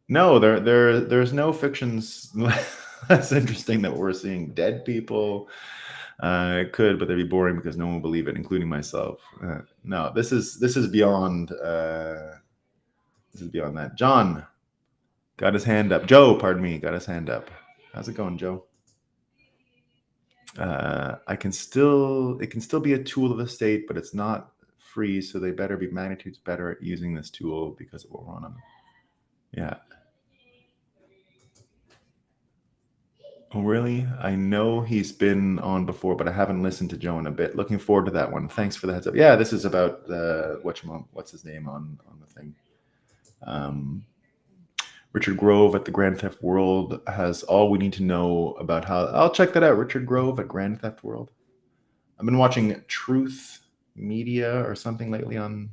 No, there's no fictions less interesting that we're seeing. Dead people. It could, but they'd be boring because no one will believe it, including myself. No, this is beyond. This is beyond that. John got his hand up. Joe, pardon me, got his hand up. How's it going, Joe? It can still be a tool of the state, but it's not free. So they better be magnitudes better at using this tool because it will run them. Yeah. Oh, really? I know he's been on before, but I haven't listened to Joe in a bit. Looking forward to that one. Thanks for the heads up. Yeah, this is about what's his name on the thing. Richard Grove at the Grand Theft World has all we need to know about how. I'll check that out. Richard Grove at Grand Theft World. I've been watching Truth Media or something lately on.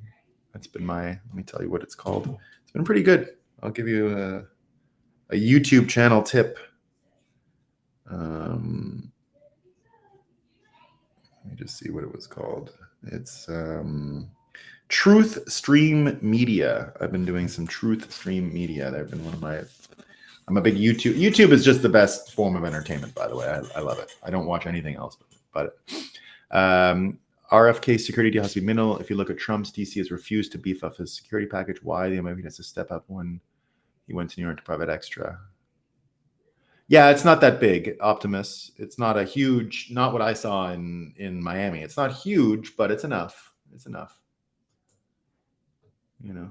That's been let me tell you what it's called. It's been pretty good. I'll give you a YouTube channel tip. me just see what it was called. It's Truth Stream Media. I've been doing some Truth Stream Media. They've been one of my. I'm a big YouTube. YouTube is just the best form of entertainment, by the way. I love it. I don't watch anything else but it. RFK security deal has to be minimal. If you look at Trump's, DC has refused to beef up his security package. Why? The American has to step up when he went to New York to private extra. Yeah, it's not that big, Optimus. It's not a huge, not what I saw in Miami. It's not huge, but it's enough. It's enough. You know.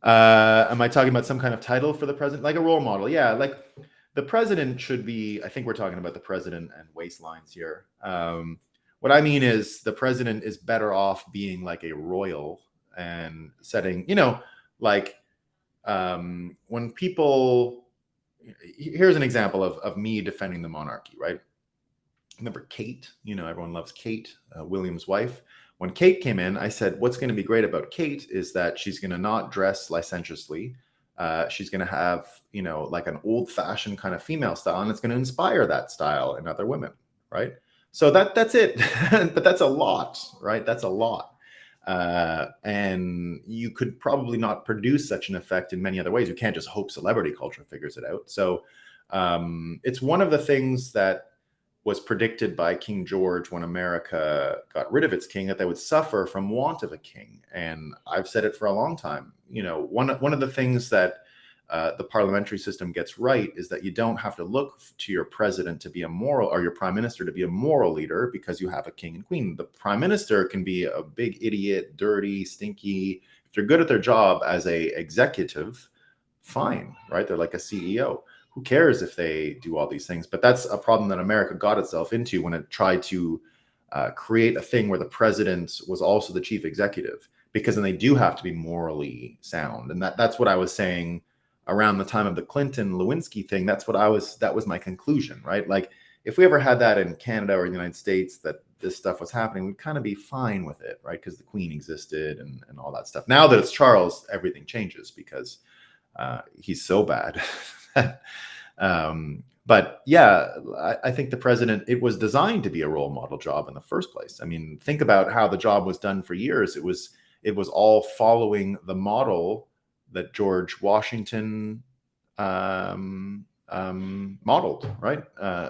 Am I talking about some kind of title for the president? Like a role model? Yeah, like the president should be, I think we're talking about the president and waistlines here. What I mean is the president is better off being like a royal and setting, like when people, here's an example of me defending the monarchy, right? Remember Kate, everyone loves Kate, William's wife. When Kate came in, I said, what's going to be great about Kate is that she's going to not dress licentiously. She's going to have, like an old fashioned kind of female style, and it's going to inspire that style in other women, right? So that's it. But that's a lot, right? That's a lot. And you could probably not produce such an effect in many other ways. You can't just hope celebrity culture figures it out. So it's one of the things that was predicted by King George when America got rid of its king, that they would suffer from want of a king. And I've said it for a long time. One of the things that the parliamentary system gets right is that you don't have to look to your president to be a moral, or your prime minister to be a moral leader, because you have a king and queen. The prime minister can be a big idiot, dirty, stinky. If they're good at their job as a executive, fine, right? They're like a CEO. Who cares if they do all these things? But that's a problem that America got itself into when it tried to create a thing where the president was also the chief executive, because then they do have to be morally sound. And that's what I was saying around the time of the Clinton Lewinsky thing. That was my conclusion, right? Like if we ever had that in Canada or the United States, that this stuff was happening, we'd kind of be fine with it, right? Because the Queen existed and all that stuff. Now that it's Charles, everything changes because he's so bad. But yeah, I think the president, it was designed to be a role model job in the first place. I mean, think about how the job was done for years. It was all following the model that George Washington modeled, right?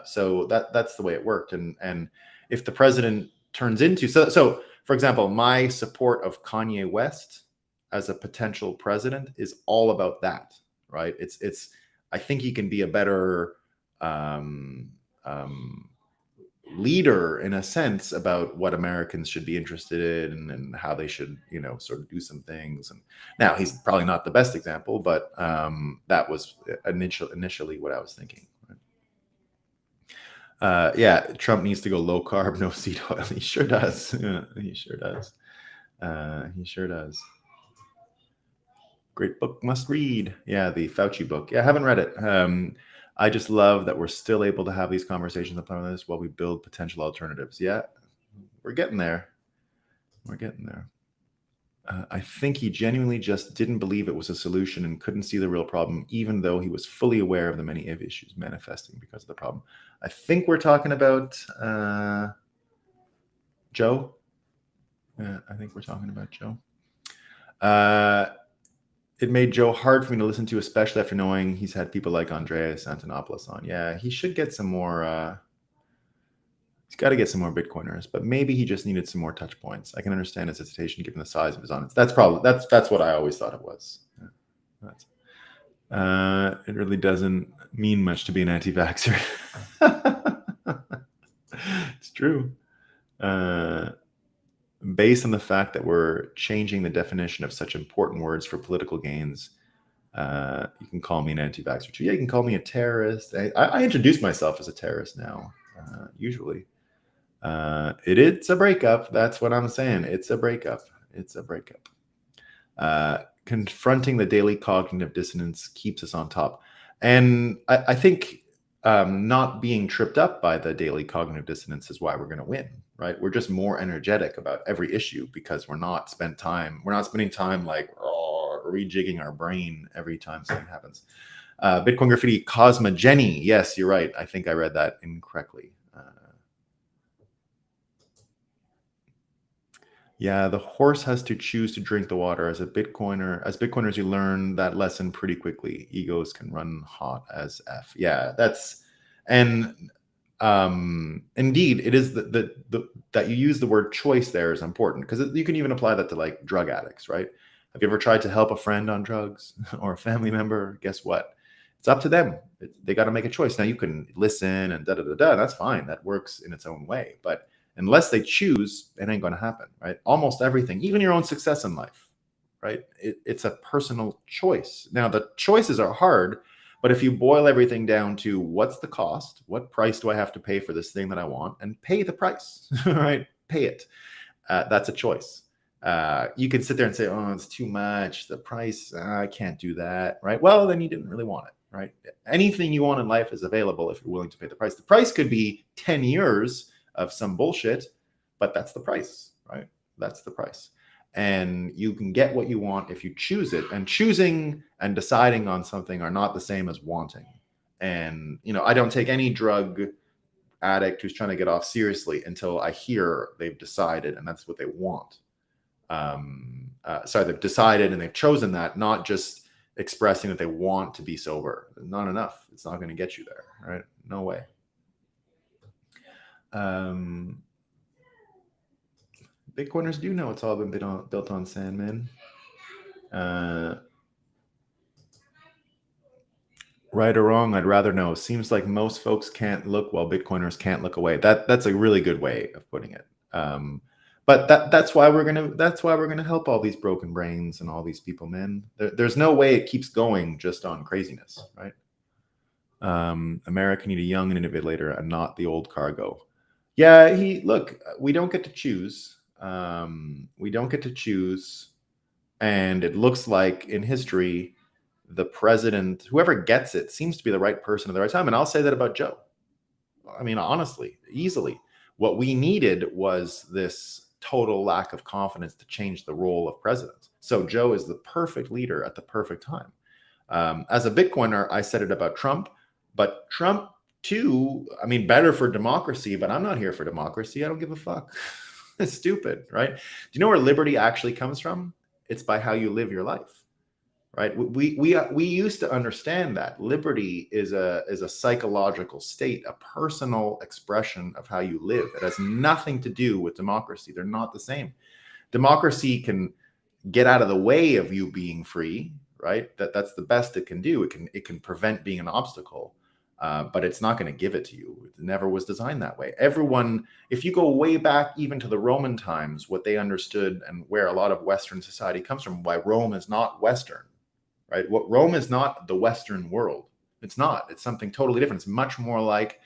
So that's the way it worked. And if the president turns into, so for example, my support of Kanye West as a potential president is all about that, right? I think he can be a better leader in a sense about what Americans should be interested in and how they should, sort of do some things. And now he's probably not the best example, but that was initially what I was thinking. Yeah, Trump needs to go low carb, no seed oil. He sure does. Yeah, he sure does. He sure does. Great book, must read. Yeah, the Fauci book. Yeah, I haven't read it. I just love that we're still able to have these conversations on this while we build potential alternatives. Yeah, we're getting there. We're getting there. I think he genuinely just didn't believe it was a solution and couldn't see the real problem, even though he was fully aware of the many issues manifesting because of the problem. I think we're talking about Joe. I think we're talking about Joe. It made Joe hard for me to listen to, especially after knowing he's had people like Andreas Antonopoulos on. Yeah, he should get some more. He's got to get some more Bitcoiners, but maybe he just needed some more touch points. I can understand his hesitation given the size of his audience. That's what I always thought it was. Yeah. It really doesn't mean much to be an anti-vaxxer. It's true. Based on the fact that we're changing the definition of such important words for political gains, you can call me an anti-vaxxer too. Yeah, you can call me a terrorist. I introduce myself as a terrorist now, usually. It's a breakup. That's what I'm saying. It's a breakup. It's a breakup. Confronting the daily cognitive dissonance keeps us on top. And I think not being tripped up by the daily cognitive dissonance is why we're going to win, right? We're just more energetic about every issue because we're not spending time like rejigging our brain every time something happens. Bitcoin Graffiti, Cosma Jenny. Yes, you're right. I think I read that incorrectly. Yeah, the horse has to choose to drink the water. As Bitcoiners, you learn that lesson pretty quickly. Egos can run hot as F. Yeah, and indeed, it is the that you use the word choice there is important, because you can even apply that to like drug addicts, right? Have you ever tried to help a friend on drugs or a family member? Guess what? It's up to them. They got to make a choice. Now you can listen and da da da da. That's fine. That works in its own way, but unless they choose, it ain't going to happen, right? Almost everything, even your own success in life, right? It's a personal choice. Now, the choices are hard, but if you boil everything down to what's the cost, what price do I have to pay for this thing that I want, and pay the price, right? Pay it. That's a choice. You can sit there and say, oh, it's too much. The price, I can't do that, right? Well, then you didn't really want it, right? Anything you want in life is available if you're willing to pay the price. The price could be 10 years of some bullshit, but that's the price, right? That's the price. And you can get what you want if you choose it. And choosing and deciding on something are not the same as wanting. And, I don't take any drug addict who's trying to get off seriously until I hear they've decided and that's what they want. They've decided and they've chosen that, not just expressing that they want to be sober. Not enough. It's not going to get you there, right? No way. Bitcoiners do know it's all been built on sand, man. Right or wrong, I'd rather know. Seems like most folks can't look while Bitcoiners can't look away. That's a really good way of putting it. But that's why we're gonna help all these broken brains and all these people, man. There's no way it keeps going just on craziness, right? America need a young innovator and not the old cargo. Yeah, we don't get to choose. We don't get to choose, and it looks like in history, the president, whoever gets it, seems to be the right person at the right time. And I'll say that about Joe. I mean, honestly, easily. What we needed was this total lack of confidence to change the role of president. So Joe is the perfect leader at the perfect time. As a Bitcoiner, I said it about Trump, but Trump too, I mean, better for democracy, but I'm not here for democracy. I don't give a fuck. It's stupid, right? Do you know where liberty actually comes from? It's by how you live your life. Right? We used to understand that liberty is a psychological state, a personal expression of how you live. It has nothing to do with democracy. They're not the same. Democracy can get out of the way of you being free, right? That's the best it can do. It can prevent being an obstacle, but it's not going to give it to you. It never was designed that way. Everyone, if you go way back even to the Roman times, what they understood and where a lot of Western society comes from, why Rome is not Western. Right? What Rome is not the Western world. It's not. It's something totally different. It's much more like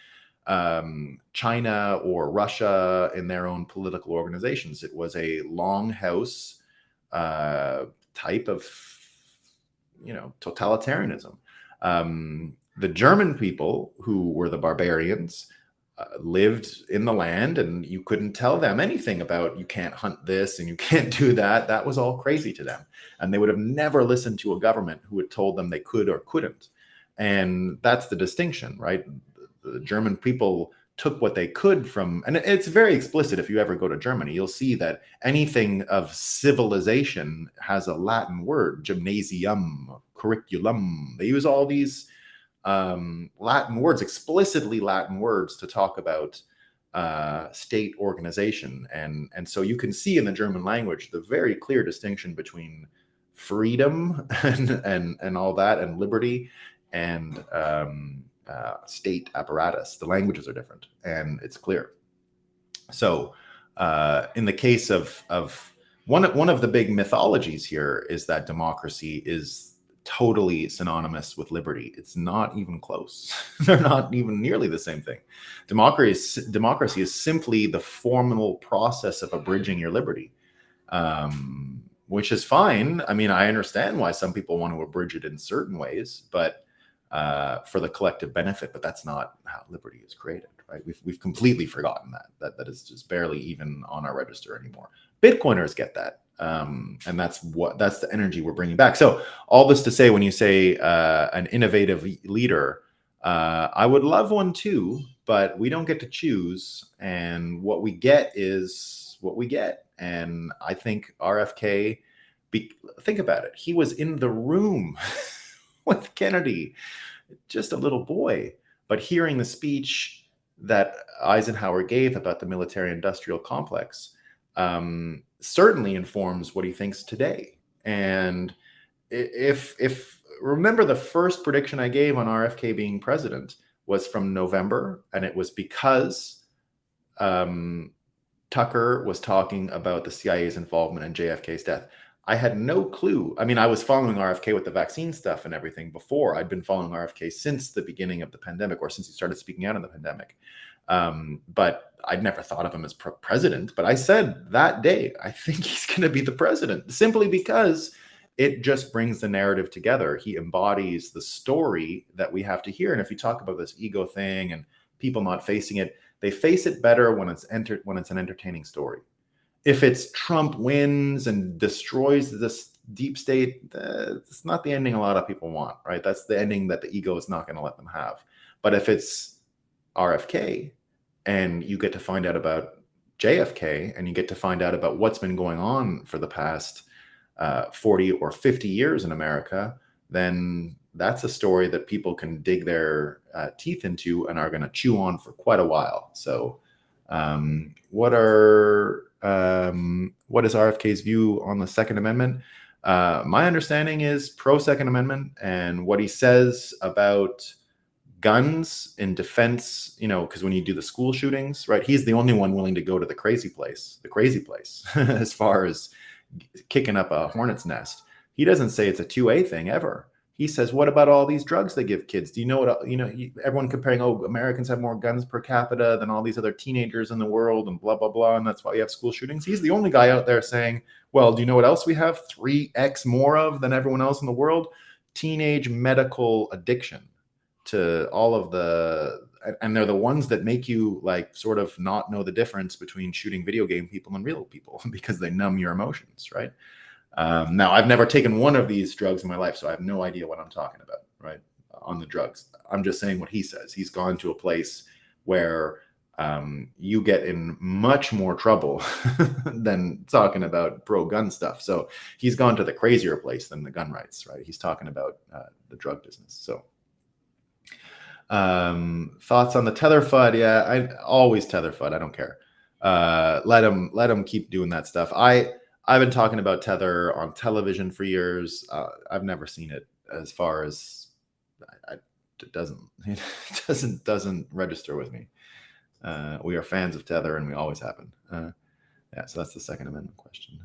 China or Russia in their own political organizations. It was a longhouse type of, totalitarianism. The German people, who were the barbarians, lived in the land, and you couldn't tell them anything about you can't hunt this and you can't do that. That was all crazy to them. And they would have never listened to a government who had told them they could or couldn't. And that's the distinction, right? The German people took what they could from, and it's very explicit. If you ever go to Germany, you'll see that anything of civilization has a Latin word: gymnasium, curriculum. They use all these Latin words, explicitly Latin words, to talk about state organization. And so you can see in the German language the very clear distinction between freedom and all that, and liberty, and state apparatus. The languages are different, and it's clear. So in the case of one of the big mythologies here is that democracy is totally synonymous with liberty. It's not even close. They're not even nearly the same thing. Democracy is simply the formal process of abridging your liberty, which is fine. I mean, I understand why some people want to abridge it in certain ways, but for the collective benefit. But that's not how liberty is created, right? We've completely forgotten that is just barely even on our register anymore. Bitcoiners get that. And that's the energy we're bringing back. So all this to say, when you say an innovative leader, I would love one too, but we don't get to choose, and what we get is what we get. And I think RFK, think about it. He was in the room with Kennedy, just a little boy, but hearing the speech that Eisenhower gave about the military-industrial complex certainly informs what he thinks today. And if remember, the first prediction I gave on RFK being president was from November, and it was because Tucker was talking about the CIA's involvement in JFK's death. I had no clue. I mean, I was following RFK with the vaccine stuff and everything before. I'd been following RFK since the beginning of the pandemic, or since he started speaking out in the pandemic. But I'd never thought of him as president. But I said that day, I think he's going to be the president, simply because it just brings the narrative together. He embodies the story that we have to hear. And if you talk about this ego thing and people not facing it, they face it better when it's an entertaining story. If it's Trump wins and destroys this deep state, it's not the ending a lot of people want, right? That's the ending that the ego is not going to let them have. But if it's RFK and you get to find out about JFK and you get to find out about what's been going on for the past 40 or 50 years in America, then that's a story that people can dig their teeth into and are going to chew on for quite a while. So what is RFK's view on the Second Amendment? My understanding is pro Second Amendment, and what he says about guns in defense, because when you do the school shootings, right, he's the only one willing to go to the crazy place, as far as kicking up a hornet's nest. He doesn't say it's a 2A thing ever. He says, what about all these drugs they give kids? Do you know what, everyone comparing, Americans have more guns per capita than all these other teenagers in the world and blah, blah, blah. And that's why you have school shootings. He's the only guy out there saying, well, do you know what else we have 3x more of than everyone else in the world? Teenage medical addiction to all of and they're the ones that make you sort of not know the difference between shooting video game people and real people because they numb your emotions, right? Now, I've never taken one of these drugs in my life, so I have no idea what I'm talking about, right, on the drugs. I'm just saying what he says. He's gone to a place where you get in much more trouble than talking about pro-gun stuff. So he's gone to the crazier place than the gun rights, right? He's talking about the drug business. So thoughts on the Tether FUD? Yeah, I always Tether FUD. I don't care. Let him keep doing that stuff. I've been talking about Tether on television for years. I've never seen it. As far as it doesn't register with me. We are fans of Tether, and we always have been. Yeah, so that's the Second Amendment question.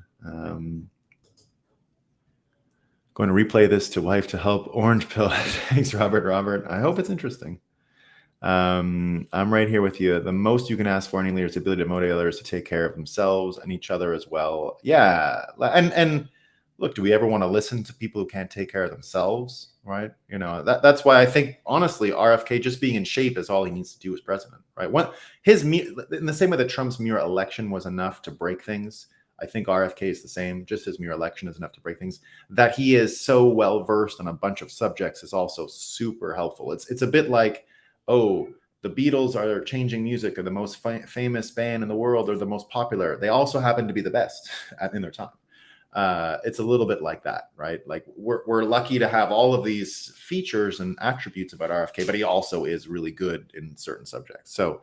Going to replay this to wife to help orange pill. Thanks, Robert. I hope it's interesting. I'm right here with you. The most you can ask for any leader is the ability to motivate others to take care of themselves and each other as well. Yeah. And look, do we ever want to listen to people who can't take care of themselves? Right. That's why I think, honestly, RFK just being in shape is all he needs to do as president. Right. In the same way that Trump's mere election was enough to break things, I think RFK is the same. Just his mere election is enough to break things. That he is so well versed on a bunch of subjects is also super helpful. It's a bit like, the Beatles are changing music, or the most famous band in the world, or the most popular. They also happen to be the best in their time. It's a little bit like that, right? Like we're lucky to have all of these features and attributes about RFK, but he also is really good in certain subjects. So,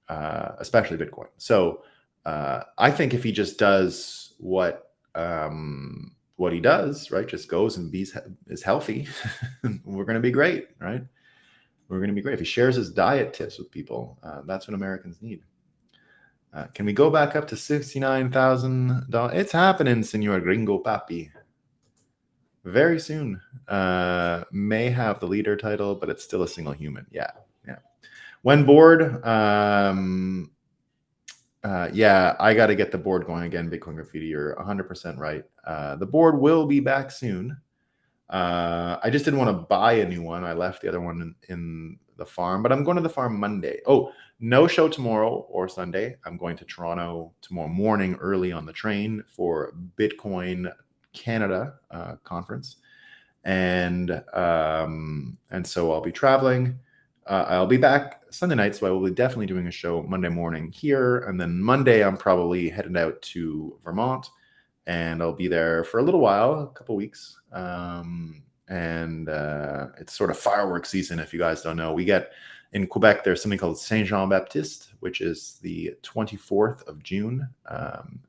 especially Bitcoin. So, I think if he just does what he does, right, just goes and is healthy, we're going to be great, right? We're going to be great. If he shares his diet tips with people, that's what Americans need. Can we go back up to $69,000? It's happening, Senor Gringo Papi. Very soon. May have the leader title, but it's still a single human. Yeah. When bored, yeah, I got to get the board going again, Bitcoin Graffiti. You're 100% right. The board will be back soon. I just didn't want to buy a new one. I left the other one in the farm, but I'm going to the farm Monday. No show tomorrow or Sunday. I'm going to Toronto tomorrow morning early on the train for Bitcoin Canada conference. And so I'll be traveling. I'll be back Sunday night, so I will be definitely doing a show Monday morning here. And then Monday, I'm probably headed out to Vermont, and I'll be there for a little while, a couple weeks. And it's sort of fireworks season, if you guys don't know. We get in Quebec, there's something called Saint Jean Baptiste, which is the 24th of June.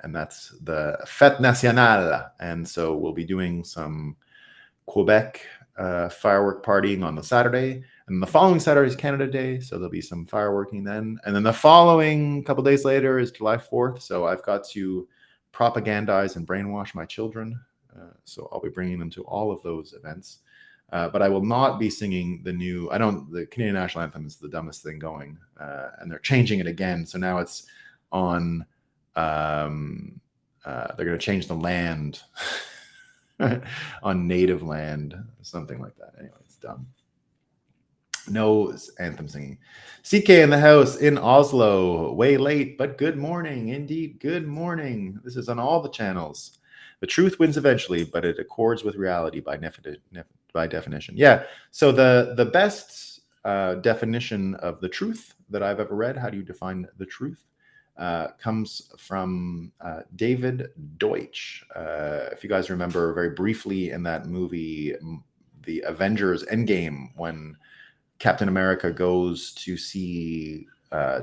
And that's the Fête Nationale. And so we'll be doing some Quebec firework partying on the Saturday. And the following Saturday is Canada Day, so there'll be some fireworking then. And then the following couple days later is July 4th. So I've got to propagandize and brainwash my children. So I'll be bringing them to all of those events. But I will not be singing the Canadian National Anthem is the dumbest thing going. And they're changing it again. So now it's on, they're going to change the land on native land, something like that. Anyway, it's dumb. No anthem singing. CK in the house in Oslo. Way late, but good morning. Indeed, good morning. This is on all the channels. The truth wins eventually, but it accords with reality by definition. Yeah. So the best definition of the truth that I've ever read, how do you define the truth, comes from David Deutsch. If you guys remember very briefly in that movie, The Avengers Endgame, when Captain America goes to see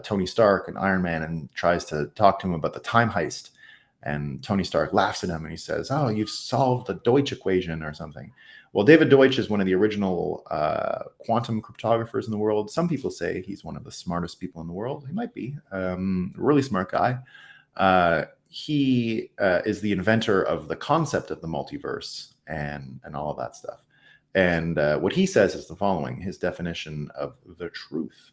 Tony Stark and Iron Man and tries to talk to him about the time heist. And Tony Stark laughs at him and he says, "Oh, you've solved the Deutsch equation or something." Well, David Deutsch is one of the original quantum cryptographers in the world. Some people say he's one of the smartest people in the world. He might be. Really smart guy. He is the inventor of the concept of the multiverse and all of that stuff. And what he says is the following, his definition of the truth.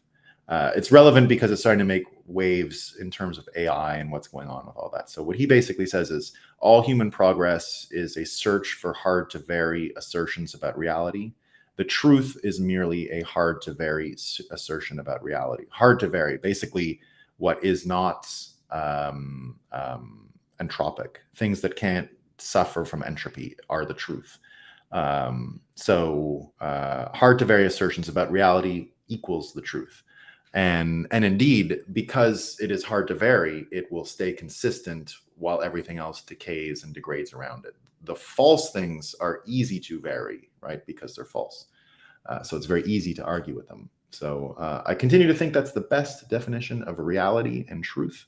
It's relevant because it's starting to make waves in terms of AI and what's going on with all that. So what he basically says is all human progress is a search for hard to vary assertions about reality. The truth is merely a hard to vary assertion about reality. Hard to vary, basically what is not entropic. Things that can't suffer from entropy are the truth. So hard to vary assertions about reality equals the truth. And indeed, because it is hard to vary, it will stay consistent while everything else decays and degrades around it. The false things are easy to vary, right? Because they're false. So it's very easy to argue with them. So I continue to think that's the best definition of reality and truth.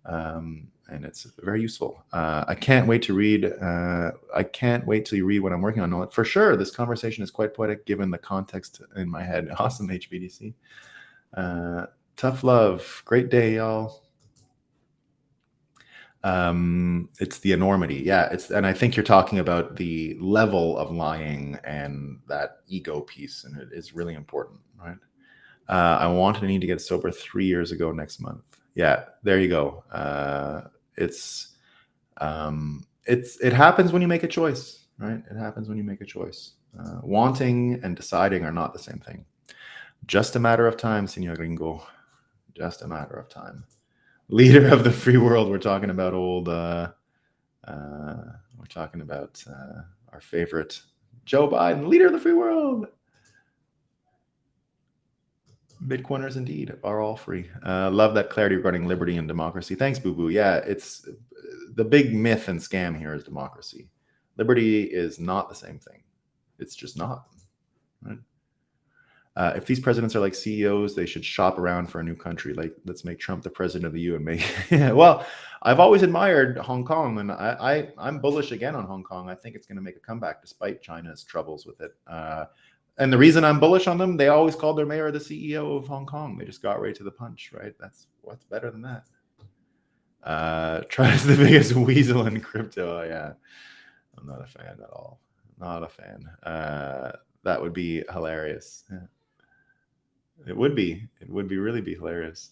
And it's very useful. I can't wait to read. I can't wait till you read what I'm working on. For sure, this conversation is quite poetic given the context in my head. Awesome, HBDC. Tough love. Great day, y'all. It's the enormity. Yeah, and I think you're talking about the level of lying and that ego piece, and it is really important, right? I wanted to need to get sober 3 years ago next month. Yeah, there you go. It happens when you make a choice, right? It happens when you make a choice. Wanting and deciding are not the same thing. Just a matter of time, Senor Gringo. Just a matter of time. Leader of the free world. We're talking about our favorite Joe Biden, leader of the free world. Bitcoiners indeed are all free. Love that clarity regarding liberty and democracy. Thanks, Boo Boo. Yeah, it's the big myth and scam here is democracy. Liberty is not the same thing. It's just not. Right? If these presidents are like CEOs, they should shop around for a new country. Like, let's make Trump the president of the EU and make. Yeah, well, I've always admired Hong Kong, and I'm bullish again on Hong Kong. I think it's going to make a comeback despite China's troubles with it. And the reason I'm bullish on them, they always called their mayor the CEO of Hong Kong. They just got right to the punch, right? That's what's better than that. Tries the biggest weasel in crypto. Oh, yeah, I'm not a fan at all. Not a fan. That would be hilarious. Yeah. It would be really be hilarious.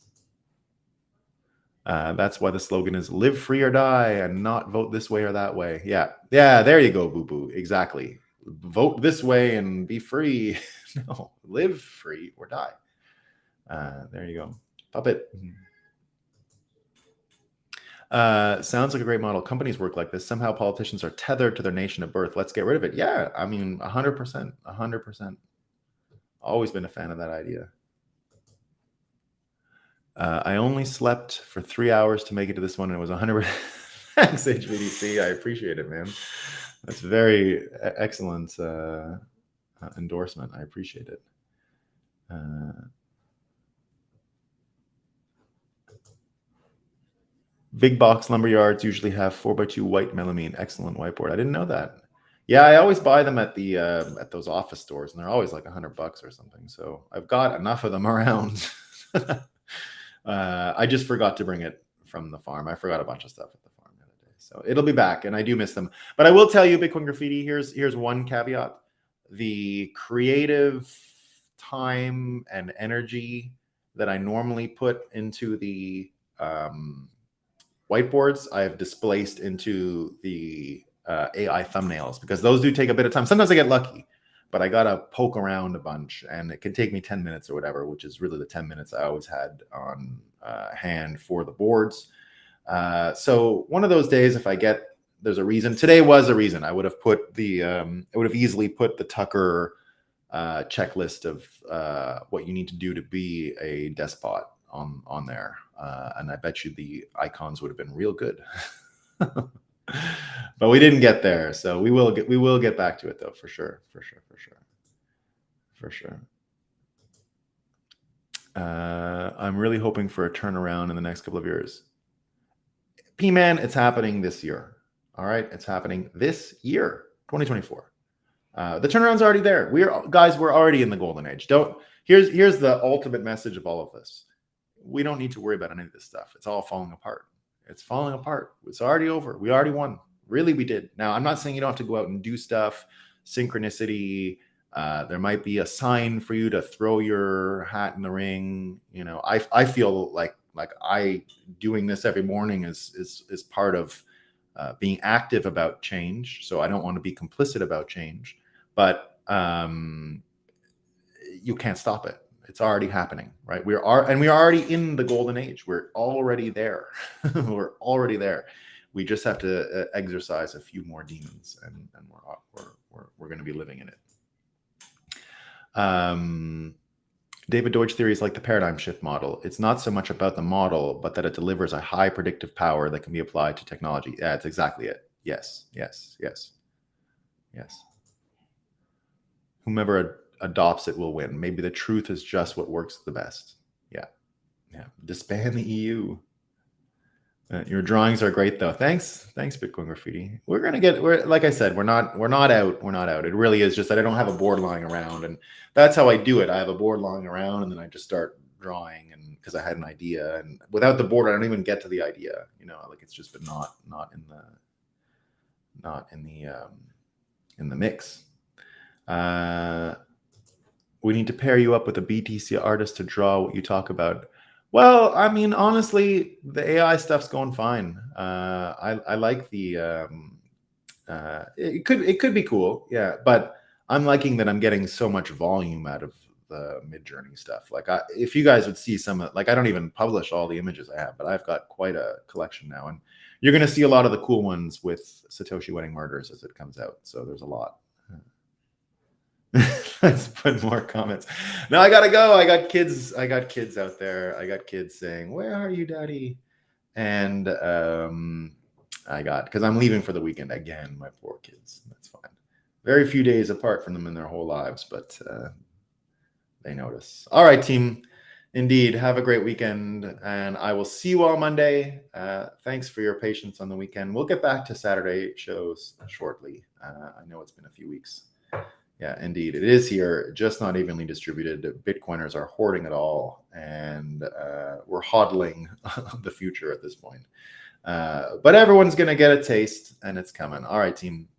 That's why the slogan is live free or die and not vote this way or that way. Yeah. There you go, Boo Boo. Exactly. Vote this way and be free. No, live free or die. There you go. Puppet. Sounds like a great model. Companies work like this. Somehow politicians are tethered to their nation of birth. Let's get rid of it. Yeah, I mean, 100%. Always been a fan of that idea. I only slept for 3 hours to make it to this one, and it was 100%. Thanks, HVDC. I appreciate it, man. That's very excellent endorsement. I appreciate it. Big box lumber yards usually have 4x2 white melamine. Excellent whiteboard. I didn't know that. Yeah, I always buy them at the at those office stores, and they're always like $100 or something. So I've got enough of them around. I just forgot to bring it from the farm. I forgot a bunch of stuff at the farm the other day, so it'll be back, and I do miss them. But I will tell you, Bitcoin Graffiti. Here's one caveat: the creative time and energy that I normally put into the whiteboards, I have displaced into the AI thumbnails, because those do take a bit of time. Sometimes I get lucky, but I gotta poke around a bunch, and it can take me 10 minutes or whatever, which is really the 10 minutes I always had on hand for the boards. So one of those days, if I get, there's a reason. Today was a reason. I would have put the, I would have easily put the Tucker checklist of what you need to do to be a despot on there, and I bet you the icons would have been real good. But we didn't get there, so we will get back to it, though, for sure. I'm really hoping for a turnaround in the next couple of years. P-Man, it's happening this year. All right, it's happening this year, 2024. The turnaround's already there. We're already in the golden age. Here's the ultimate message of all of this. We don't need to worry about any of this stuff. It's all falling apart. It's falling apart. It's already over. We already won. Really, we did. Now, I'm not saying you don't have to go out and do stuff. Synchronicity. There might be a sign for you to throw your hat in the ring. You know, I feel like I doing this every morning is part of being active about change. So I don't want to be complicit about change, but you can't stop it. It's already happening, right? We are already in the golden age. We're already there. We're already there. We just have to exercise a few more demons, and we're going to be living in it. David Deutsch theory is like the paradigm shift model. It's not so much about the model, but that it delivers a high predictive power that can be applied to technology. Yeah, that's exactly it. Yes. Whomever adopts it will win. Maybe the truth is just what works the best. Yeah. Disband the EU. Your drawings are great, though. Thanks, Bitcoin Graffiti. We're like I said, we're not out. It really is just that I don't have a board lying around, and that's how I do it. I have a board lying around, and then I just start drawing, and because I had an idea, and without the board, I don't even get to the idea. You know, like it's just been not in the mix. We need to pair you up with a BTC artist to draw what you talk about. Well, I mean, honestly, the AI stuff's going fine. I like the. It could be cool, yeah. But I'm liking that I'm getting so much volume out of the Midjourney stuff. Like, if you guys would see some, like, I don't even publish all the images I have, but I've got quite a collection now, and you're going to see a lot of the cool ones with Satoshi Wedding Murders as it comes out. So there's a lot. Let's put more comments. No, I gotta go. I got kids out there. I got kids saying, "Where are you, Daddy?" And because I'm leaving for the weekend again. My poor kids. That's fine. Very few days apart from them in their whole lives, but they notice. All right, team. Indeed, have a great weekend, and I will see you all Monday. Thanks for your patience on the weekend. We'll get back to Saturday shows shortly. I know it's been a few weeks. Yeah, indeed. It is here, just not evenly distributed. Bitcoiners are hoarding it all, and we're hodling the future at this point. But everyone's going to get a taste, and it's coming. All right, team.